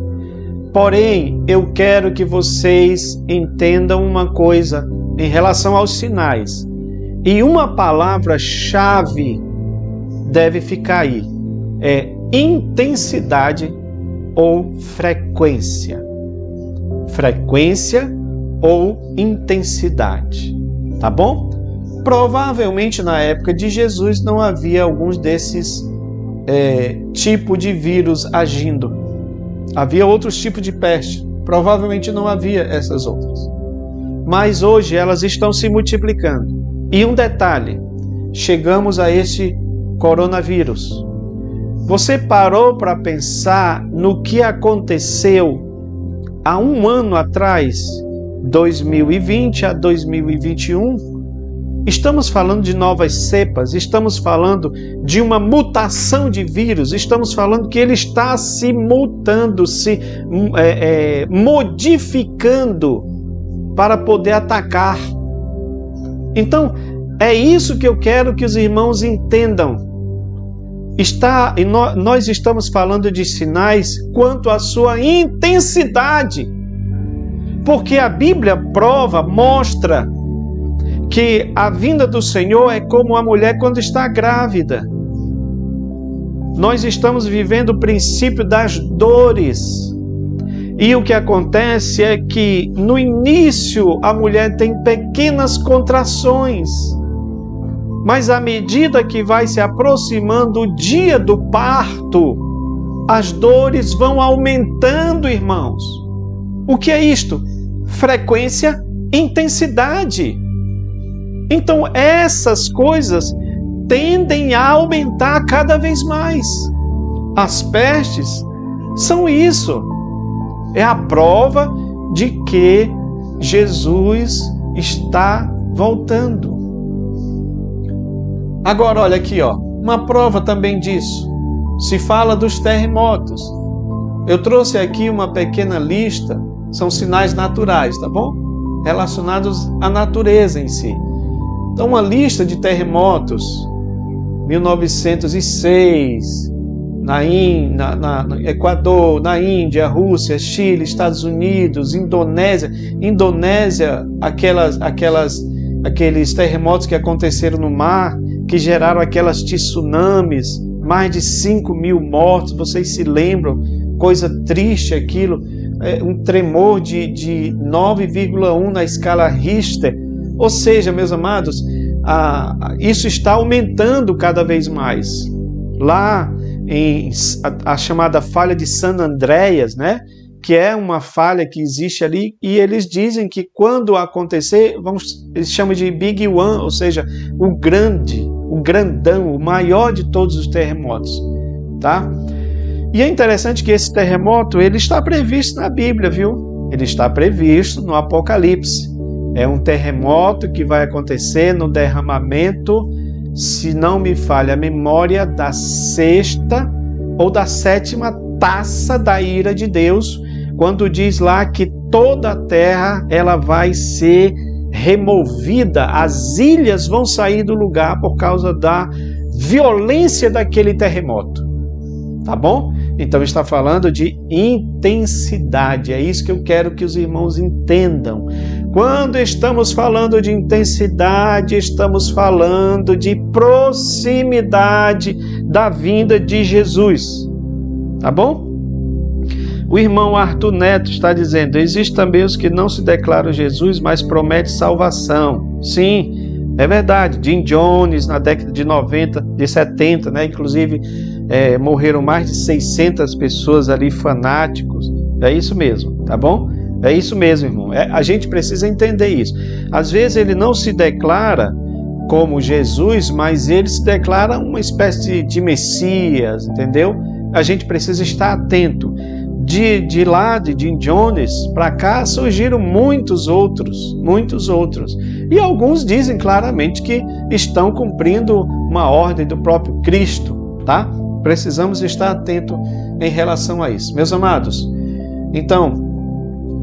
Porém, eu quero que vocês entendam uma coisa em relação aos sinais. E uma palavra-chave deve ficar aí. É intensidade ou frequência. Frequência ou intensidade. Tá bom? Provavelmente na época de Jesus não havia alguns desses tipos de vírus agindo. Havia outros tipos de peste. Provavelmente não havia essas outras. Mas hoje elas estão se multiplicando. E um detalhe, chegamos a este coronavírus. Você parou para pensar no que aconteceu há um ano atrás, 2020 a 2021? Estamos falando de novas cepas, estamos falando de uma mutação de vírus, estamos falando que ele está se mutando, se modificando para poder atacar. Então, é isso que eu quero que os irmãos entendam. Nós estamos falando de sinais quanto à sua intensidade, porque a Bíblia mostra que a vinda do Senhor é como a mulher quando está grávida. Nós estamos vivendo o princípio das dores. E o que acontece é que no início a mulher tem pequenas contrações. Mas à medida que vai se aproximando o dia do parto, as dores vão aumentando, irmãos. O que é isto? Frequência, intensidade. Então essas coisas tendem a aumentar cada vez mais. As pestes são isso. É a prova de que Jesus está voltando. Agora olha aqui, uma prova também disso. Se fala dos terremotos. Eu trouxe aqui uma pequena lista, são sinais naturais, tá bom? Relacionados à natureza em si. Então, uma lista de terremotos, 1906, no Equador, na Índia, Rússia, Chile, Estados Unidos, Indonésia, aqueles terremotos que aconteceram no mar, que geraram aquelas tsunamis, mais de 5.000 mortos, vocês se lembram? Coisa triste aquilo, um tremor de 9,1 na escala Richter. Ou seja, meus amados, isso está aumentando cada vez mais. Lá em a chamada falha de San Andreas, né? Que é uma falha que existe ali, e eles dizem que quando acontecer, eles chamam de Big One, ou seja, o grandão, o maior de todos os terremotos, tá? E é interessante que esse terremoto, ele está previsto na Bíblia, viu? Ele está previsto no Apocalipse. É um terremoto que vai acontecer no derramamento, se não me falha a memória, da 6ª ou da 7ª taça da ira de Deus, quando diz lá que toda a terra ela vai ser removida, as ilhas vão sair do lugar por causa da violência daquele terremoto. Tá bom? Então está falando de intensidade, é isso que eu quero que os irmãos entendam. Quando estamos falando de intensidade, estamos falando de proximidade da vinda de Jesus. Tá bom? O irmão Arthur Neto está dizendo, existem também os que não se declaram Jesus, mas prometem salvação. Sim, é verdade. Jim Jones, na década de 70, né? Inclusive, morreram mais de 600 pessoas ali, fanáticos. É isso mesmo, tá bom? É isso mesmo, irmão. A gente precisa entender isso. Às vezes ele não se declara como Jesus, mas ele se declara uma espécie de Messias, entendeu? A gente precisa estar atento. De lá de Jim Jones para cá surgiram muitos outros. E alguns dizem claramente que estão cumprindo uma ordem do próprio Cristo, tá? Precisamos estar atentos em relação a isso. Meus amados, então,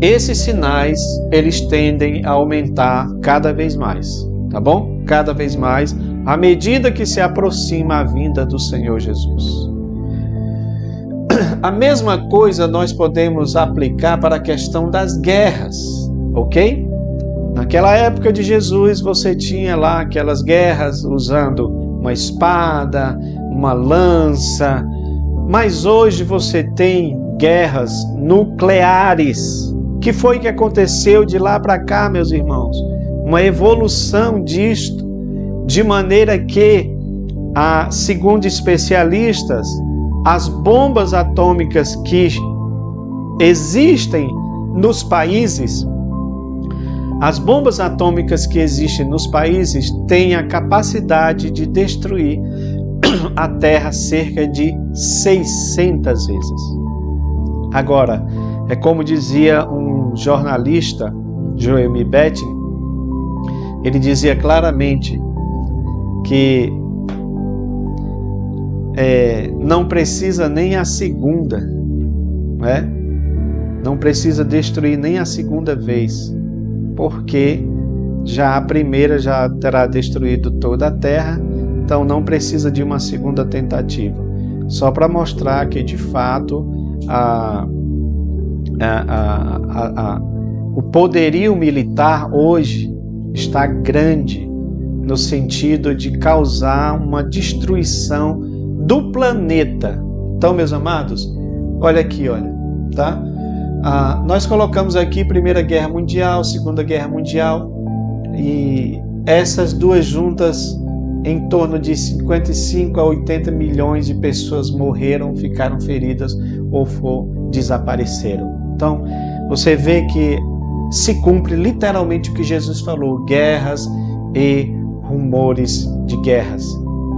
esses sinais, eles tendem a aumentar cada vez mais, tá bom? Cada vez mais à medida que se aproxima a vinda do Senhor Jesus. A mesma coisa nós podemos aplicar para a questão das guerras, ok? Naquela época de Jesus, você tinha lá aquelas guerras usando uma espada, uma lança, mas hoje você tem guerras nucleares. O que foi que aconteceu de lá para cá, meus irmãos? Uma evolução disto, de maneira que, segundo especialistas, as bombas atômicas que existem nos países, têm a capacidade de destruir a Terra cerca de 600 vezes. Agora, é como dizia um jornalista, Joemi Betti, ele dizia claramente que não precisa nem a segunda, né? Não precisa destruir nem a segunda vez, porque já a primeira já terá destruído toda a Terra, então não precisa de uma segunda tentativa. Só para mostrar que, de fato, o poderio militar hoje está grande, no sentido de causar uma destruição do planeta. Então, meus amados, olha aqui, tá? Nós colocamos aqui Primeira Guerra Mundial, Segunda Guerra Mundial, e essas duas juntas, em torno de 55 a 80 milhões de pessoas morreram, ficaram feridas ou desapareceram. Então, você vê que se cumpre literalmente o que Jesus falou: guerras e rumores de guerras.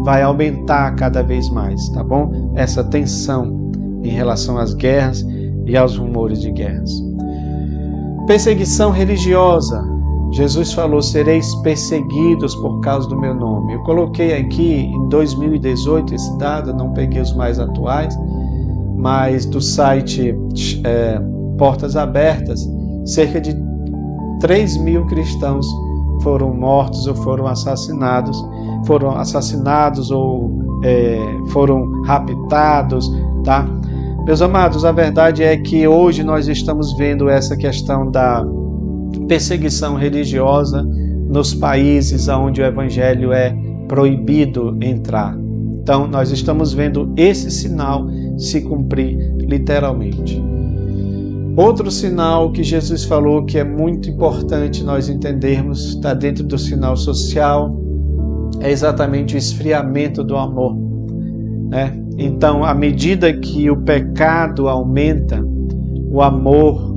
Vai aumentar cada vez mais, tá bom? Essa tensão em relação às guerras e aos rumores de guerras. Perseguição religiosa. Jesus falou: sereis perseguidos por causa do meu nome. Eu coloquei aqui em 2018 esse dado, não peguei os mais atuais, mas do site Portas Abertas, cerca de 3.000 cristãos foram mortos ou foram assassinados ou foram raptados, tá? Meus amados, a verdade é que hoje nós estamos vendo essa questão da perseguição religiosa nos países onde o evangelho é proibido entrar. Então, nós estamos vendo esse sinal se cumprir literalmente. Outro sinal que Jesus falou que é muito importante nós entendermos, está dentro do sinal social, é exatamente o esfriamento do amor, né? Então, à medida que o pecado aumenta, o amor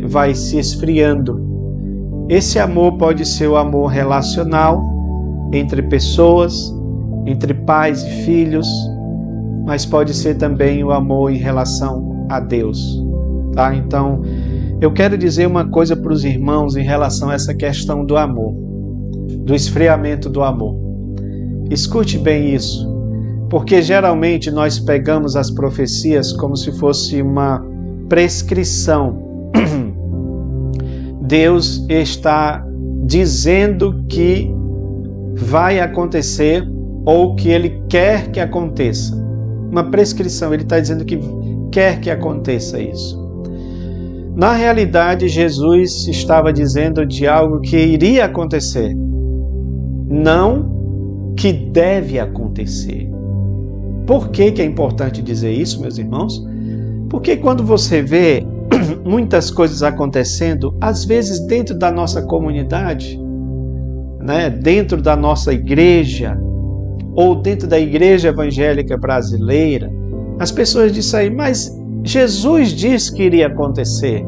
vai se esfriando. Esse amor pode ser o amor relacional, entre pessoas, entre pais e filhos, mas pode ser também o amor em relação a Deus, tá? Então, eu quero dizer uma coisa para os irmãos em relação a essa questão do amor, do esfriamento do amor. Escute bem isso, porque geralmente nós pegamos as profecias como se fosse uma prescrição. Deus está dizendo que vai acontecer ou que Ele quer que aconteça. Uma prescrição, Ele está dizendo que quer que aconteça isso. Na realidade, Jesus estava dizendo de algo que iria acontecer, não que deve acontecer. Por que é importante dizer isso, meus irmãos? Porque quando você vê muitas coisas acontecendo, às vezes dentro da nossa comunidade, né, dentro da nossa igreja, ou dentro da igreja evangélica brasileira, as pessoas dizem aí, mas Jesus disse que iria acontecer.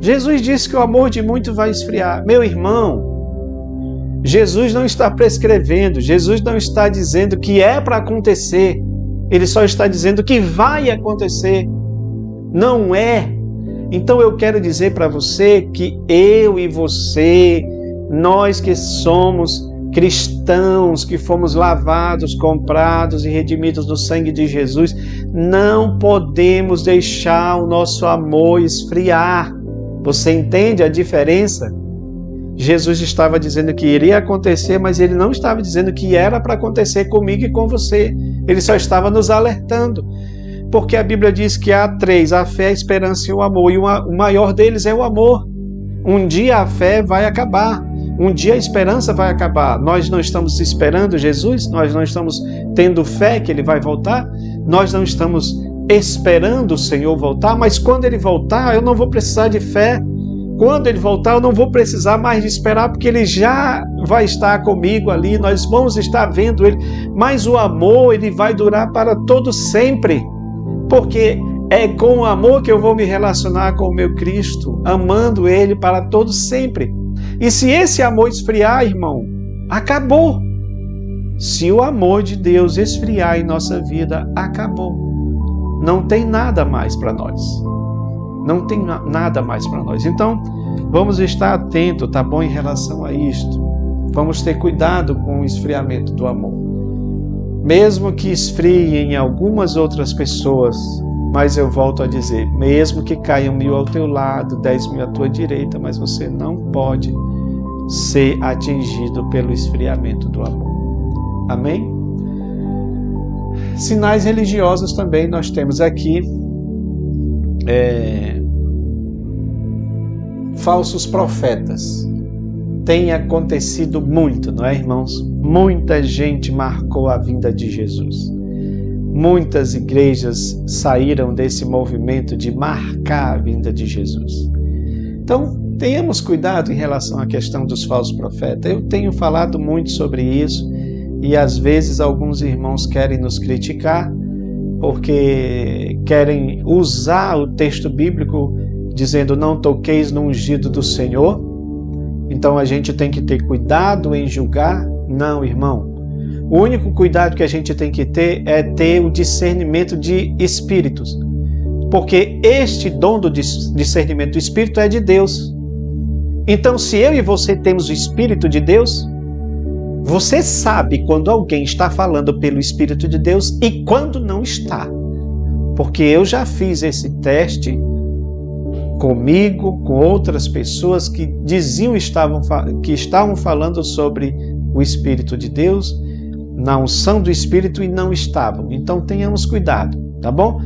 Jesus disse que o amor de muito vai esfriar. Meu irmão, Jesus não está prescrevendo, Jesus não está dizendo que é para acontecer, Ele só está dizendo que vai acontecer. Não é. Então eu quero dizer para você que eu e você, nós que somos cristãos, que fomos lavados, comprados e redimidos no sangue de Jesus, não podemos deixar o nosso amor esfriar. Você entende a diferença? Jesus estava dizendo que iria acontecer, mas ele não estava dizendo que era para acontecer comigo e com você. Ele só estava nos alertando. Porque a Bíblia diz que há três: a fé, a esperança e o amor. E o maior deles é o amor. Um dia a fé vai acabar. Um dia a esperança vai acabar. Nós não estamos esperando Jesus? Nós não estamos tendo fé que Ele vai voltar? Nós não estamos esperando o Senhor voltar? Mas quando Ele voltar, eu não vou precisar de fé. Quando Ele voltar, eu não vou precisar mais de esperar, porque Ele já vai estar comigo ali, nós vamos estar vendo Ele. Mas o amor, ele vai durar para todo sempre, porque é com o amor que eu vou me relacionar com o meu Cristo, amando Ele para todo sempre. E se esse amor esfriar, irmão, acabou. Se o amor de Deus esfriar em nossa vida, acabou. Não tem nada mais para nós. Não tem nada mais para nós. Então, vamos estar atentos, tá bom, em relação a isto. Vamos ter cuidado com o esfriamento do amor. Mesmo que esfrie em algumas outras pessoas, mas eu volto a dizer, mesmo que caiam 1000 ao teu lado, 10.000 à tua direita, mas você não pode ser atingido pelo esfriamento do amor. Amém? Sinais religiosos também nós temos aqui. Falsos profetas. Tem acontecido muito, não é, irmãos? Muita gente marcou a vinda de Jesus. Muitas igrejas saíram desse movimento de marcar a vinda de Jesus. Então, tenhamos cuidado em relação à questão dos falsos profetas. Eu tenho falado muito sobre isso e às vezes alguns irmãos querem nos criticar porque querem usar o texto bíblico dizendo não toqueis no ungido do Senhor. Então a gente tem que ter cuidado em julgar. Não, irmão. O único cuidado que a gente tem que ter é ter o discernimento de espíritos. Porque este dom do discernimento do espírito é de Deus. Então, se eu e você temos o Espírito de Deus, você sabe quando alguém está falando pelo Espírito de Deus e quando não está. Porque eu já fiz esse teste comigo, com outras pessoas que diziam que estavam falando sobre o Espírito de Deus, na unção do Espírito, e não estavam. Então tenhamos cuidado, tá bom?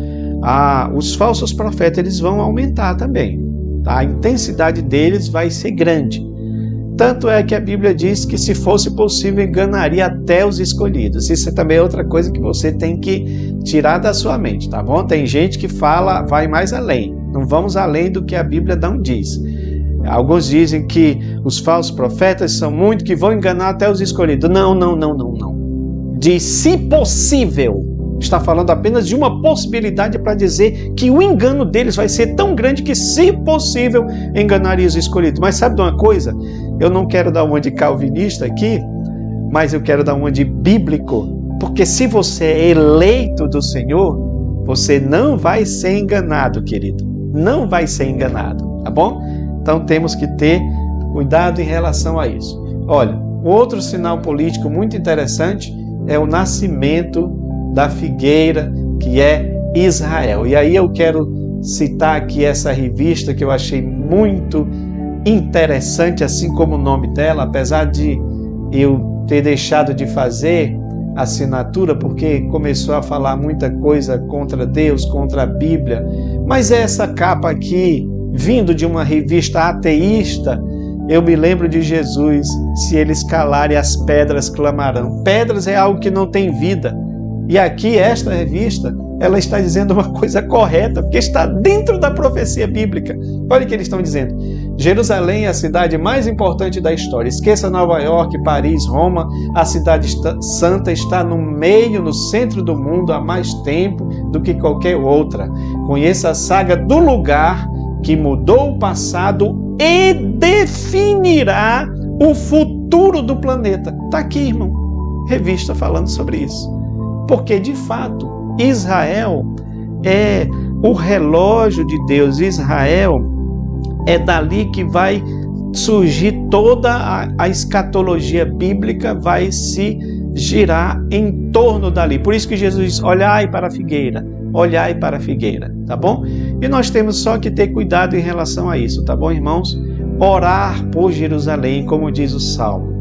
Os falsos profetas, eles vão aumentar também. Tá? A intensidade deles vai ser grande. Tanto é que a Bíblia diz que, se fosse possível, enganaria até os escolhidos. Isso também é outra coisa que você tem que tirar da sua mente, tá bom? Tem gente que fala, vai mais além. Não vamos além do que a Bíblia não diz. Alguns dizem que os falsos profetas são muitos que vão enganar até os escolhidos. Não. Diz, se possível. Está falando apenas de uma possibilidade para dizer que o engano deles vai ser tão grande que, se possível, enganaria os escolhidos. Mas sabe de uma coisa? Eu não quero dar uma de calvinista aqui, mas eu quero dar uma de bíblico. Porque se você é eleito do Senhor, você não vai ser enganado, querido. Não vai ser enganado, tá bom? Então temos que ter cuidado em relação a isso. Olha, outro sinal político muito interessante é o nascimento da figueira, que é Israel. E aí eu quero citar aqui essa revista que eu achei muito interessante, assim como o nome dela, apesar de eu ter deixado de fazer assinatura, porque começou a falar muita coisa contra Deus, contra a Bíblia. Mas essa capa aqui, vindo de uma revista ateísta, eu me lembro de Jesus: se eles calarem, as pedras clamarão. Pedras é algo que não tem vida. E aqui, esta revista, ela está dizendo uma coisa correta, porque está dentro da profecia bíblica. Olha o que eles estão dizendo. Jerusalém é a cidade mais importante da história. Esqueça Nova York, Paris, Roma. A cidade santa está no meio, no centro do mundo há mais tempo do que qualquer outra. Conheça a saga do lugar que mudou o passado e definirá o futuro do planeta. Está aqui, irmão. Revista falando sobre isso. Porque, de fato, Israel é o relógio de Deus. Israel é dali que vai surgir toda a escatologia bíblica, vai se girar em torno dali. Por isso que Jesus diz, olhai para a figueira, olhai para a figueira, tá bom? E nós temos só que ter cuidado em relação a isso, tá bom, irmãos? orar por Jerusalém, como diz o Salmo.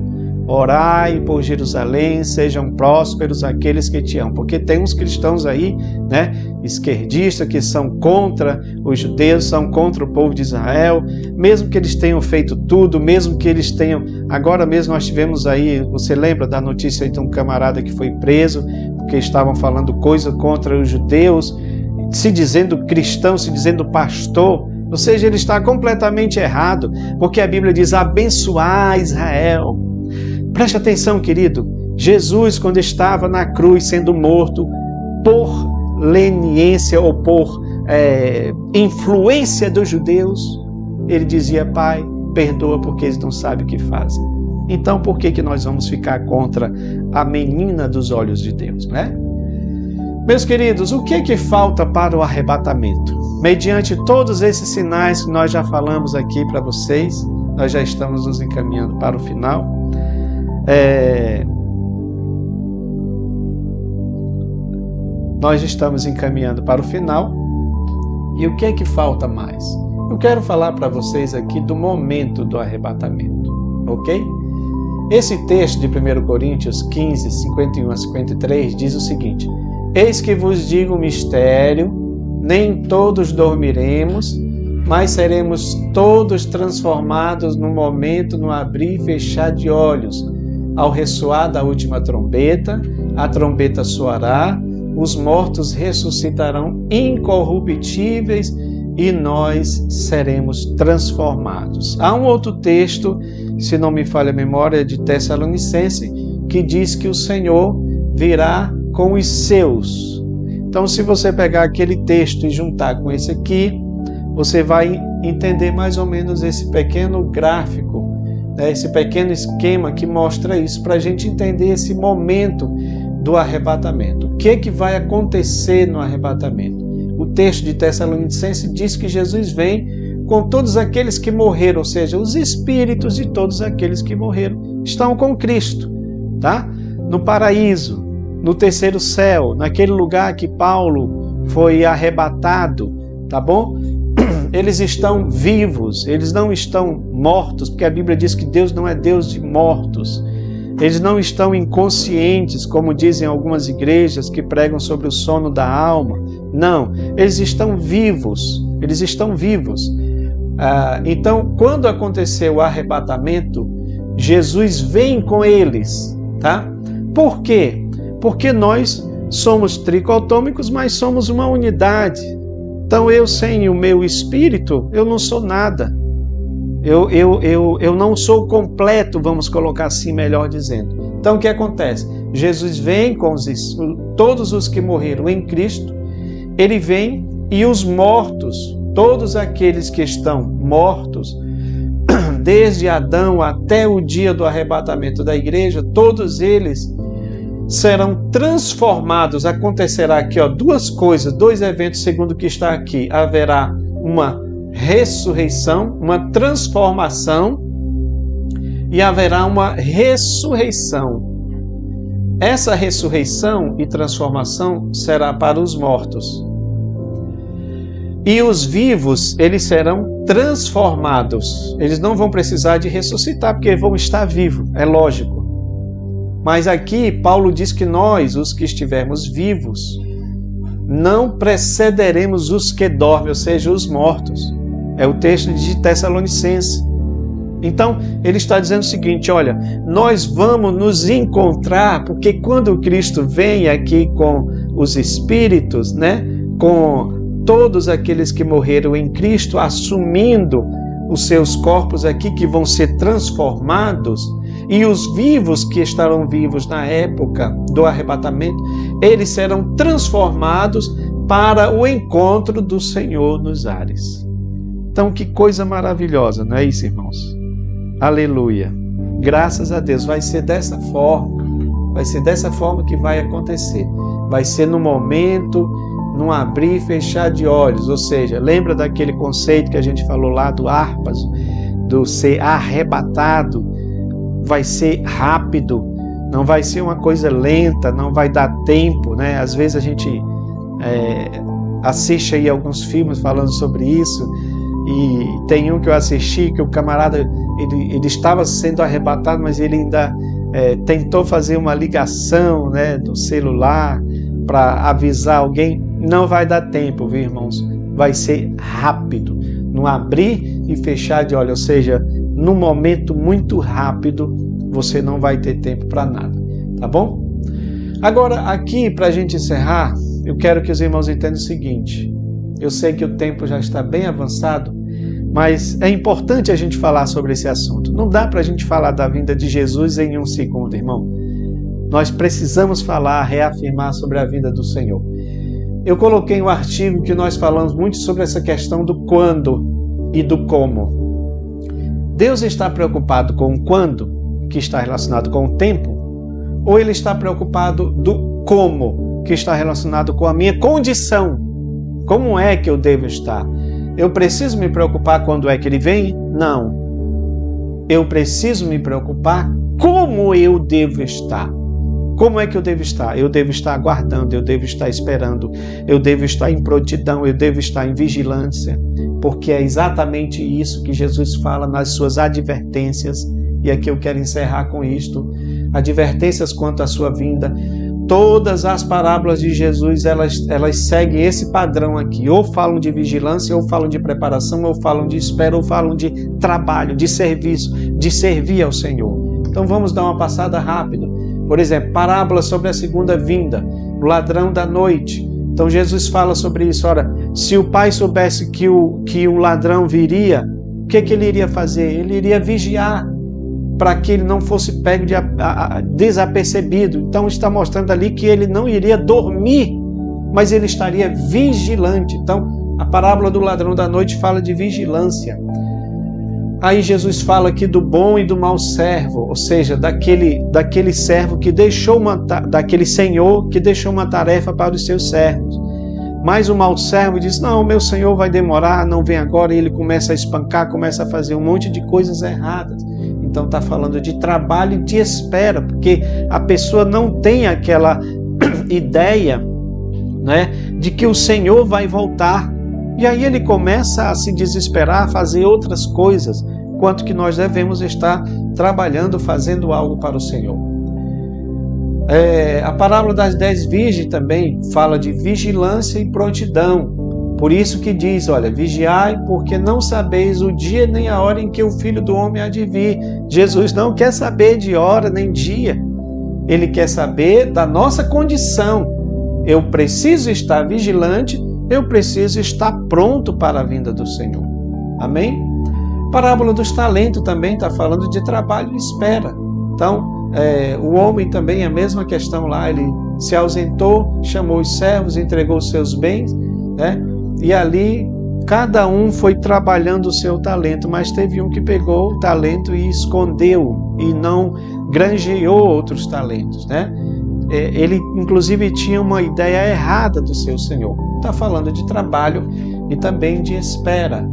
Orai por Jerusalém, sejam prósperos aqueles que te amam. Porque tem uns cristãos aí, né, esquerdistas, que são contra os judeus, são contra o povo de Israel, mesmo que eles tenham feito tudo, mesmo que eles tenham... Agora mesmo nós tivemos aí, você lembra da notícia de um camarada que foi preso, porque estavam falando coisa contra os judeus, se dizendo cristão, se dizendo pastor, ou seja, ele está completamente errado, porque a Bíblia diz, abençoar Israel. Preste atenção, querido, Jesus, quando estava na cruz sendo morto, por leniência ou por influência dos judeus, ele dizia, Pai, perdoa porque eles não sabem o que fazem. Então, por que nós vamos ficar contra a menina dos olhos de Deus, né? Meus queridos, o que falta para o arrebatamento? Mediante todos esses sinais que nós já falamos aqui para vocês, nós já estamos nos encaminhando para o final. Nós estamos encaminhando para o final. E o que falta mais? Eu quero falar para vocês aqui do momento do arrebatamento, ok? Esse texto de 1 Coríntios 15, 51 a 53 diz o seguinte: Eis que vos digo um mistério, nem todos dormiremos, mas seremos todos transformados no momento, no abrir e fechar de olhos. Ao ressoar da última trombeta, a trombeta soará, os mortos ressuscitarão incorruptíveis e nós seremos transformados. Há um outro texto, se não me falha a memória, de Tessalonicenses, que diz que o Senhor virá com os seus. Então, se você pegar aquele texto e juntar com esse aqui, você vai entender mais ou menos esse pequeno gráfico, esse pequeno esquema que mostra isso, para a gente entender esse momento do arrebatamento. O que vai acontecer no arrebatamento? O texto de Tessalonicenses diz que Jesus vem com todos aqueles que morreram, ou seja, os espíritos de todos aqueles que morreram estão com Cristo, tá? No paraíso, no terceiro céu, naquele lugar que Paulo foi arrebatado, tá bom? Eles estão vivos, eles não estão mortos, porque a Bíblia diz que Deus não é Deus de mortos. Eles não estão inconscientes, como dizem algumas igrejas que pregam sobre o sono da alma. Não, eles estão vivos, eles estão vivos. Então, quando acontecer o arrebatamento, Jesus vem com eles, tá? Por quê? Porque nós somos tricotômicos, mas somos uma unidade. Então, eu sem o meu espírito, eu não sou nada. Eu não sou completo, vamos colocar assim, melhor dizendo. Então, o que acontece? Jesus vem com todos os que morreram em Cristo, ele vem e os mortos, todos aqueles que estão mortos, desde Adão até o dia do arrebatamento da igreja, todos eles serão transformados. Acontecerá aqui, duas coisas, dois eventos segundo o que está aqui. Haverá uma ressurreição, uma transformação, e haverá uma ressurreição. Essa ressurreição e transformação será para os mortos. E os vivos, eles serão transformados. Eles não vão precisar de ressuscitar, porque vão estar vivos, é lógico. Mas aqui, Paulo diz que nós, os que estivermos vivos, não precederemos os que dormem, ou seja, os mortos. É o texto de Tessalonicenses. Então, ele está dizendo o seguinte, olha, nós vamos nos encontrar, porque quando Cristo vem aqui com os espíritos, né, com todos aqueles que morreram em Cristo, assumindo os seus corpos aqui, que vão ser transformados, e os vivos que estarão vivos na época do arrebatamento, eles serão transformados para o encontro do Senhor nos ares. Então, que coisa maravilhosa, não é isso, irmãos? Aleluia! Graças a Deus, vai ser dessa forma. Vai ser dessa forma que vai acontecer. Vai ser no momento, num abrir e fechar de olhos. Ou seja, lembra daquele conceito que a gente falou lá do árpaso, do ser arrebatado? Vai ser rápido, não vai ser uma coisa lenta, não vai dar tempo, né? Às vezes a gente assiste aí alguns filmes falando sobre isso, E tem um que eu assisti, que o camarada, ele estava sendo arrebatado, mas ele ainda tentou fazer uma ligação, né, do celular para avisar alguém. Não vai dar tempo, viu, irmãos? Vai ser rápido, no abrir e fechar de olho, ou seja, num momento muito rápido, você não vai ter tempo para nada, tá bom? Agora, aqui, para a gente encerrar, eu quero que os irmãos entendam o seguinte. Eu sei que o tempo já está bem avançado, mas é importante a gente falar sobre esse assunto. Não dá para a gente falar da vinda de Jesus em um segundo, irmão. Nós precisamos falar, reafirmar sobre a vinda do Senhor. Eu coloquei um artigo que nós falamos muito sobre essa questão do quando e do como. Deus está preocupado com o quando, que está relacionado com o tempo, ou Ele está preocupado do como, que está relacionado com a minha condição? Como é que eu devo estar? Eu preciso me preocupar quando é que Ele vem? Não. Eu preciso me preocupar como eu devo estar. Como é que eu devo estar? Eu devo estar aguardando, eu devo estar esperando, eu devo estar em prontidão, eu devo estar em vigilância, porque é exatamente isso que Jesus fala nas suas advertências, e aqui eu quero encerrar com isto, advertências quanto à sua vinda. Todas as parábolas de Jesus, elas seguem esse padrão aqui, ou falam de vigilância, ou falam de preparação, ou falam de espera, ou falam de trabalho, de serviço, de servir ao Senhor. Então vamos dar uma passada rápida. Por exemplo, parábola sobre a segunda vinda, o ladrão da noite. Então Jesus fala sobre isso. Ora, se o pai soubesse que o ladrão viria, o que ele iria fazer? Ele iria vigiar para que ele não fosse pego desapercebido. Então está mostrando ali que ele não iria dormir, mas ele estaria vigilante. Então a parábola do ladrão da noite fala de vigilância. Aí Jesus fala aqui do bom e do mau servo, ou seja, daquele servo que deixou daquele senhor que deixou uma tarefa para os seus servos. Mas o mau servo diz: não, meu senhor vai demorar, não vem agora, e ele começa a espancar, começa a fazer um monte de coisas erradas. Então está falando de trabalho e de espera, porque a pessoa não tem aquela ideia, né, de que o Senhor vai voltar. E aí ele começa a se desesperar, a fazer outras coisas, quanto que nós devemos estar trabalhando, fazendo algo para o Senhor. A parábola das 10 virgens também fala de vigilância e prontidão. Por isso que diz, olha, vigiai, porque não sabeis o dia nem a hora em que o Filho do Homem há de vir. Jesus não quer saber de hora nem dia. Ele quer saber da nossa condição. Eu preciso estar vigilante, eu preciso estar pronto para a vinda do Senhor. Amém? Parábola dos talentos também está falando de trabalho e espera. Então, o homem também, a mesma questão lá, ele se ausentou, chamou os servos, entregou os seus bens, né? E ali cada um foi trabalhando o seu talento, mas teve um que pegou o talento e escondeu e não granjeou outros talentos, né? Ele inclusive tinha uma ideia errada do seu Senhor. Está falando de trabalho e também de espera.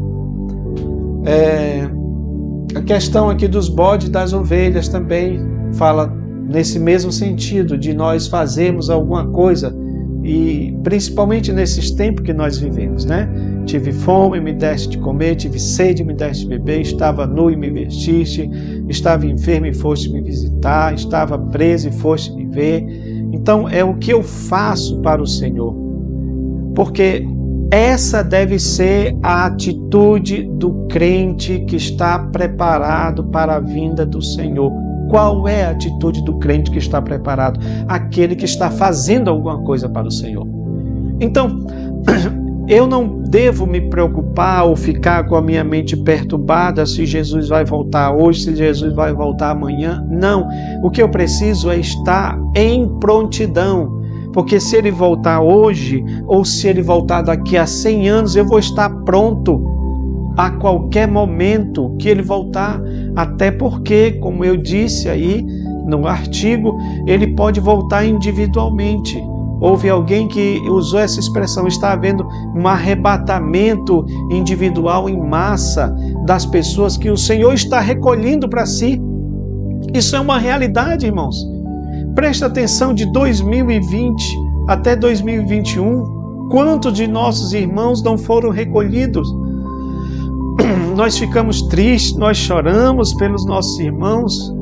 A questão aqui dos bodes e das ovelhas também fala nesse mesmo sentido, de nós fazermos alguma coisa, e principalmente nesses tempos que nós vivemos, né? Tive fome, me deste de comer, tive sede, me deste de beber, estava nu e me vestiste, estava enfermo e foste me visitar, estava preso e foste me ver. Então é o que eu faço para o Senhor, porque essa deve ser a atitude do crente que está preparado para a vinda do Senhor. Qual é a atitude do crente que está preparado? Aquele que está fazendo alguma coisa para o Senhor. Então, eu não devo me preocupar ou ficar com a minha mente perturbada se Jesus vai voltar hoje, se Jesus vai voltar amanhã. Não. O que eu preciso é estar em prontidão. Porque se ele voltar hoje, ou se ele voltar daqui a 100 anos, eu vou estar pronto a qualquer momento que ele voltar. Até porque, como eu disse aí no artigo, ele pode voltar individualmente. Houve alguém que usou essa expressão: está havendo um arrebatamento individual em massa das pessoas que o Senhor está recolhendo para si. Isso é uma realidade, irmãos. Presta atenção, de 2020 até 2021, quantos de nossos irmãos não foram recolhidos? nós ficamos tristes, nós choramos pelos nossos irmãos,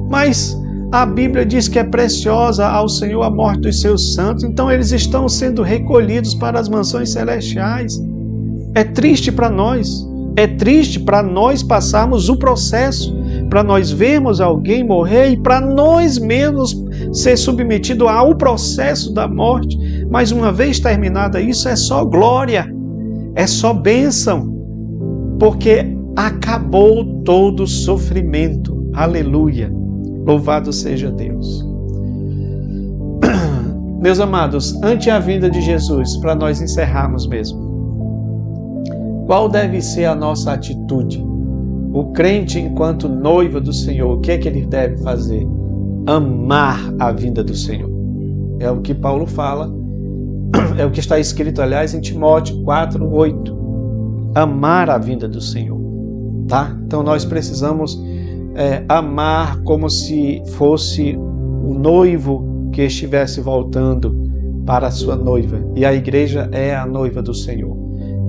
mas a Bíblia diz que é preciosa ao Senhor a morte dos seus santos, então eles estão sendo recolhidos para as mansões celestiais. É triste para nós, é triste para nós passarmos o processo, para nós vermos alguém morrer e para nós mesmos ser submetidos ao processo da morte. Mas uma vez terminada isso, é só glória, é só bênção, porque acabou todo o sofrimento. Aleluia! Louvado seja Deus. Meus amados, ante a vinda de Jesus, para nós encerrarmos mesmo, qual deve ser a nossa atitude? O crente, enquanto noivo do Senhor, o que é que ele deve fazer? Amar a vinda do Senhor. É o que Paulo fala, é o que está escrito, aliás, em Timóteo 4:8. Amar a vinda do Senhor. Tá? Então nós precisamos amar como se fosse o noivo que estivesse voltando para a sua noiva. E a igreja é a noiva do Senhor.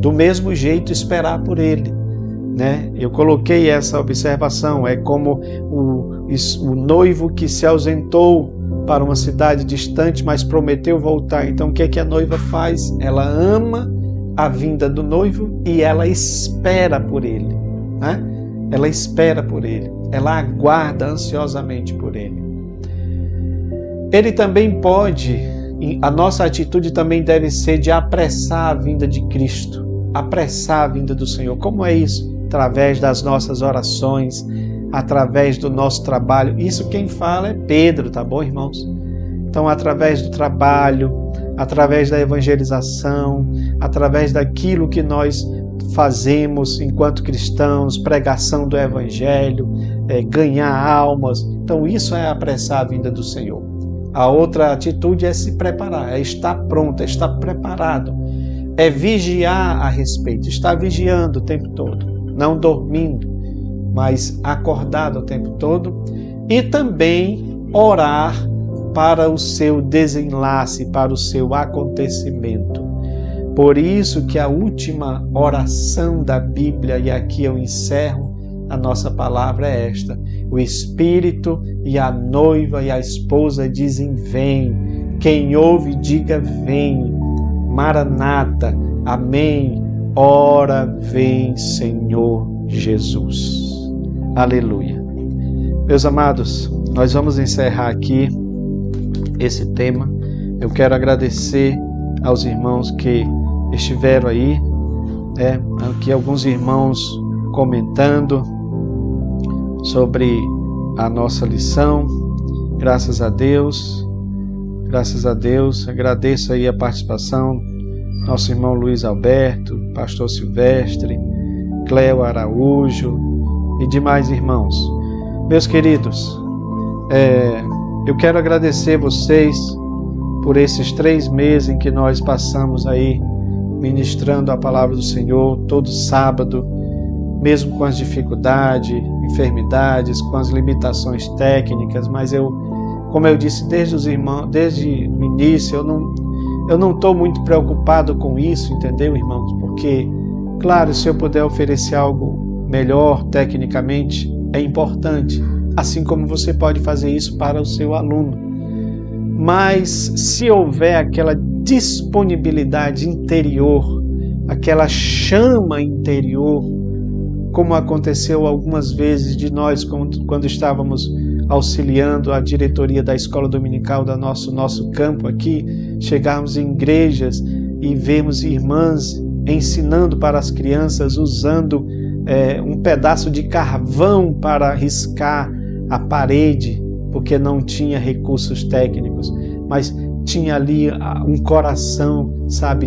Do mesmo jeito, esperar por Ele. Né? Eu coloquei essa observação, é como o noivo que se ausentou para uma cidade distante, mas prometeu voltar. Então o que é que a noiva faz? Ela ama a vinda do noivo e ela espera por ele, né? Ela espera por ele, ela aguarda ansiosamente por ele. Ele também pode, a nossa atitude também deve ser de apressar a vinda de Cristo, apressar a vinda do Senhor. Como é isso? Através das nossas orações, através do nosso trabalho. Isso quem fala é Pedro, tá bom, irmãos? Então, através do trabalho, através da evangelização, através daquilo que nós fazemos enquanto cristãos, pregação do evangelho, ganhar almas. Então, isso é apressar a vinda do Senhor. A outra atitude é se preparar, é estar pronto, é estar preparado, é vigiar a respeito, estar vigiando o tempo todo, não dormindo, mas acordado o tempo todo, e também orar para o seu desenlace, para o seu acontecimento. Por isso que a última oração da Bíblia, e aqui eu encerro a nossa palavra, é esta: o Espírito e a noiva e a esposa dizem vem. Quem ouve diga vem. Maranata, amém. Ora vem, Senhor Jesus. Aleluia. Meus amados, nós vamos encerrar aqui esse tema. Eu quero agradecer aos irmãos que estiveram aí, aqui alguns irmãos comentando sobre a nossa lição. Graças a Deus, agradeço aí a participação nosso irmão Luiz Alberto, pastor Silvestre, Cléo Araújo e demais irmãos. Meus queridos, eu quero agradecer vocês por esses 3 meses em que nós passamos aí ministrando a palavra do Senhor todo sábado, mesmo com as dificuldades, enfermidades, com as limitações técnicas, mas como eu disse desde o início, eu não estou muito preocupado com isso, entendeu, irmãos? Porque, claro, se eu puder oferecer algo melhor tecnicamente, é importante, assim como você pode fazer isso para o seu aluno. Mas se houver aquela disponibilidade interior, aquela chama interior, como aconteceu algumas vezes de nós quando estávamos auxiliando a diretoria da escola dominical do nosso campo aqui, chegarmos em igrejas e vemos irmãs ensinando para as crianças usando um pedaço de carvão para riscar a parede, porque não tinha recursos técnicos, mas tinha ali um coração,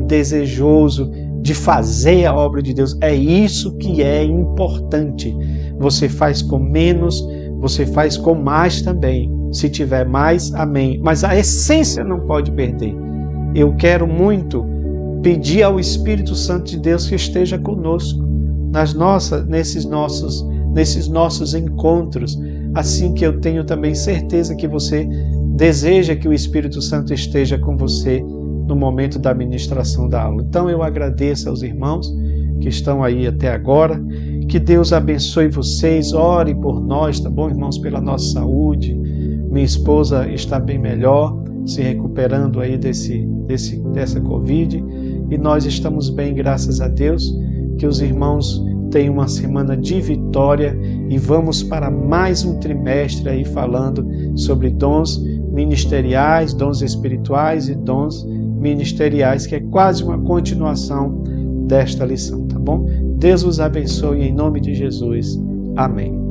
desejoso de fazer a obra de Deus. É isso que é importante. Você faz com menos, você faz com mais também. Se tiver mais, amém. Mas a essência não pode perder. Eu quero muito pedir ao Espírito Santo de Deus que esteja conosco nesses nossos encontros, assim que eu tenho também certeza que você deseja que o Espírito Santo esteja com você no momento da ministração da aula. Então eu agradeço aos irmãos que estão aí até agora. Que Deus abençoe vocês, ore por nós, tá bom, irmãos, pela nossa saúde. Minha esposa está bem melhor, se recuperando aí dessa Covid, e nós estamos bem, graças a Deus. Que os irmãos tenham uma semana de vitória e vamos para mais um trimestre aí falando sobre dons ministeriais, dons espirituais e dons ministeriais, que é quase uma continuação desta lição, tá bom? Deus os abençoe em nome de Jesus. Amém.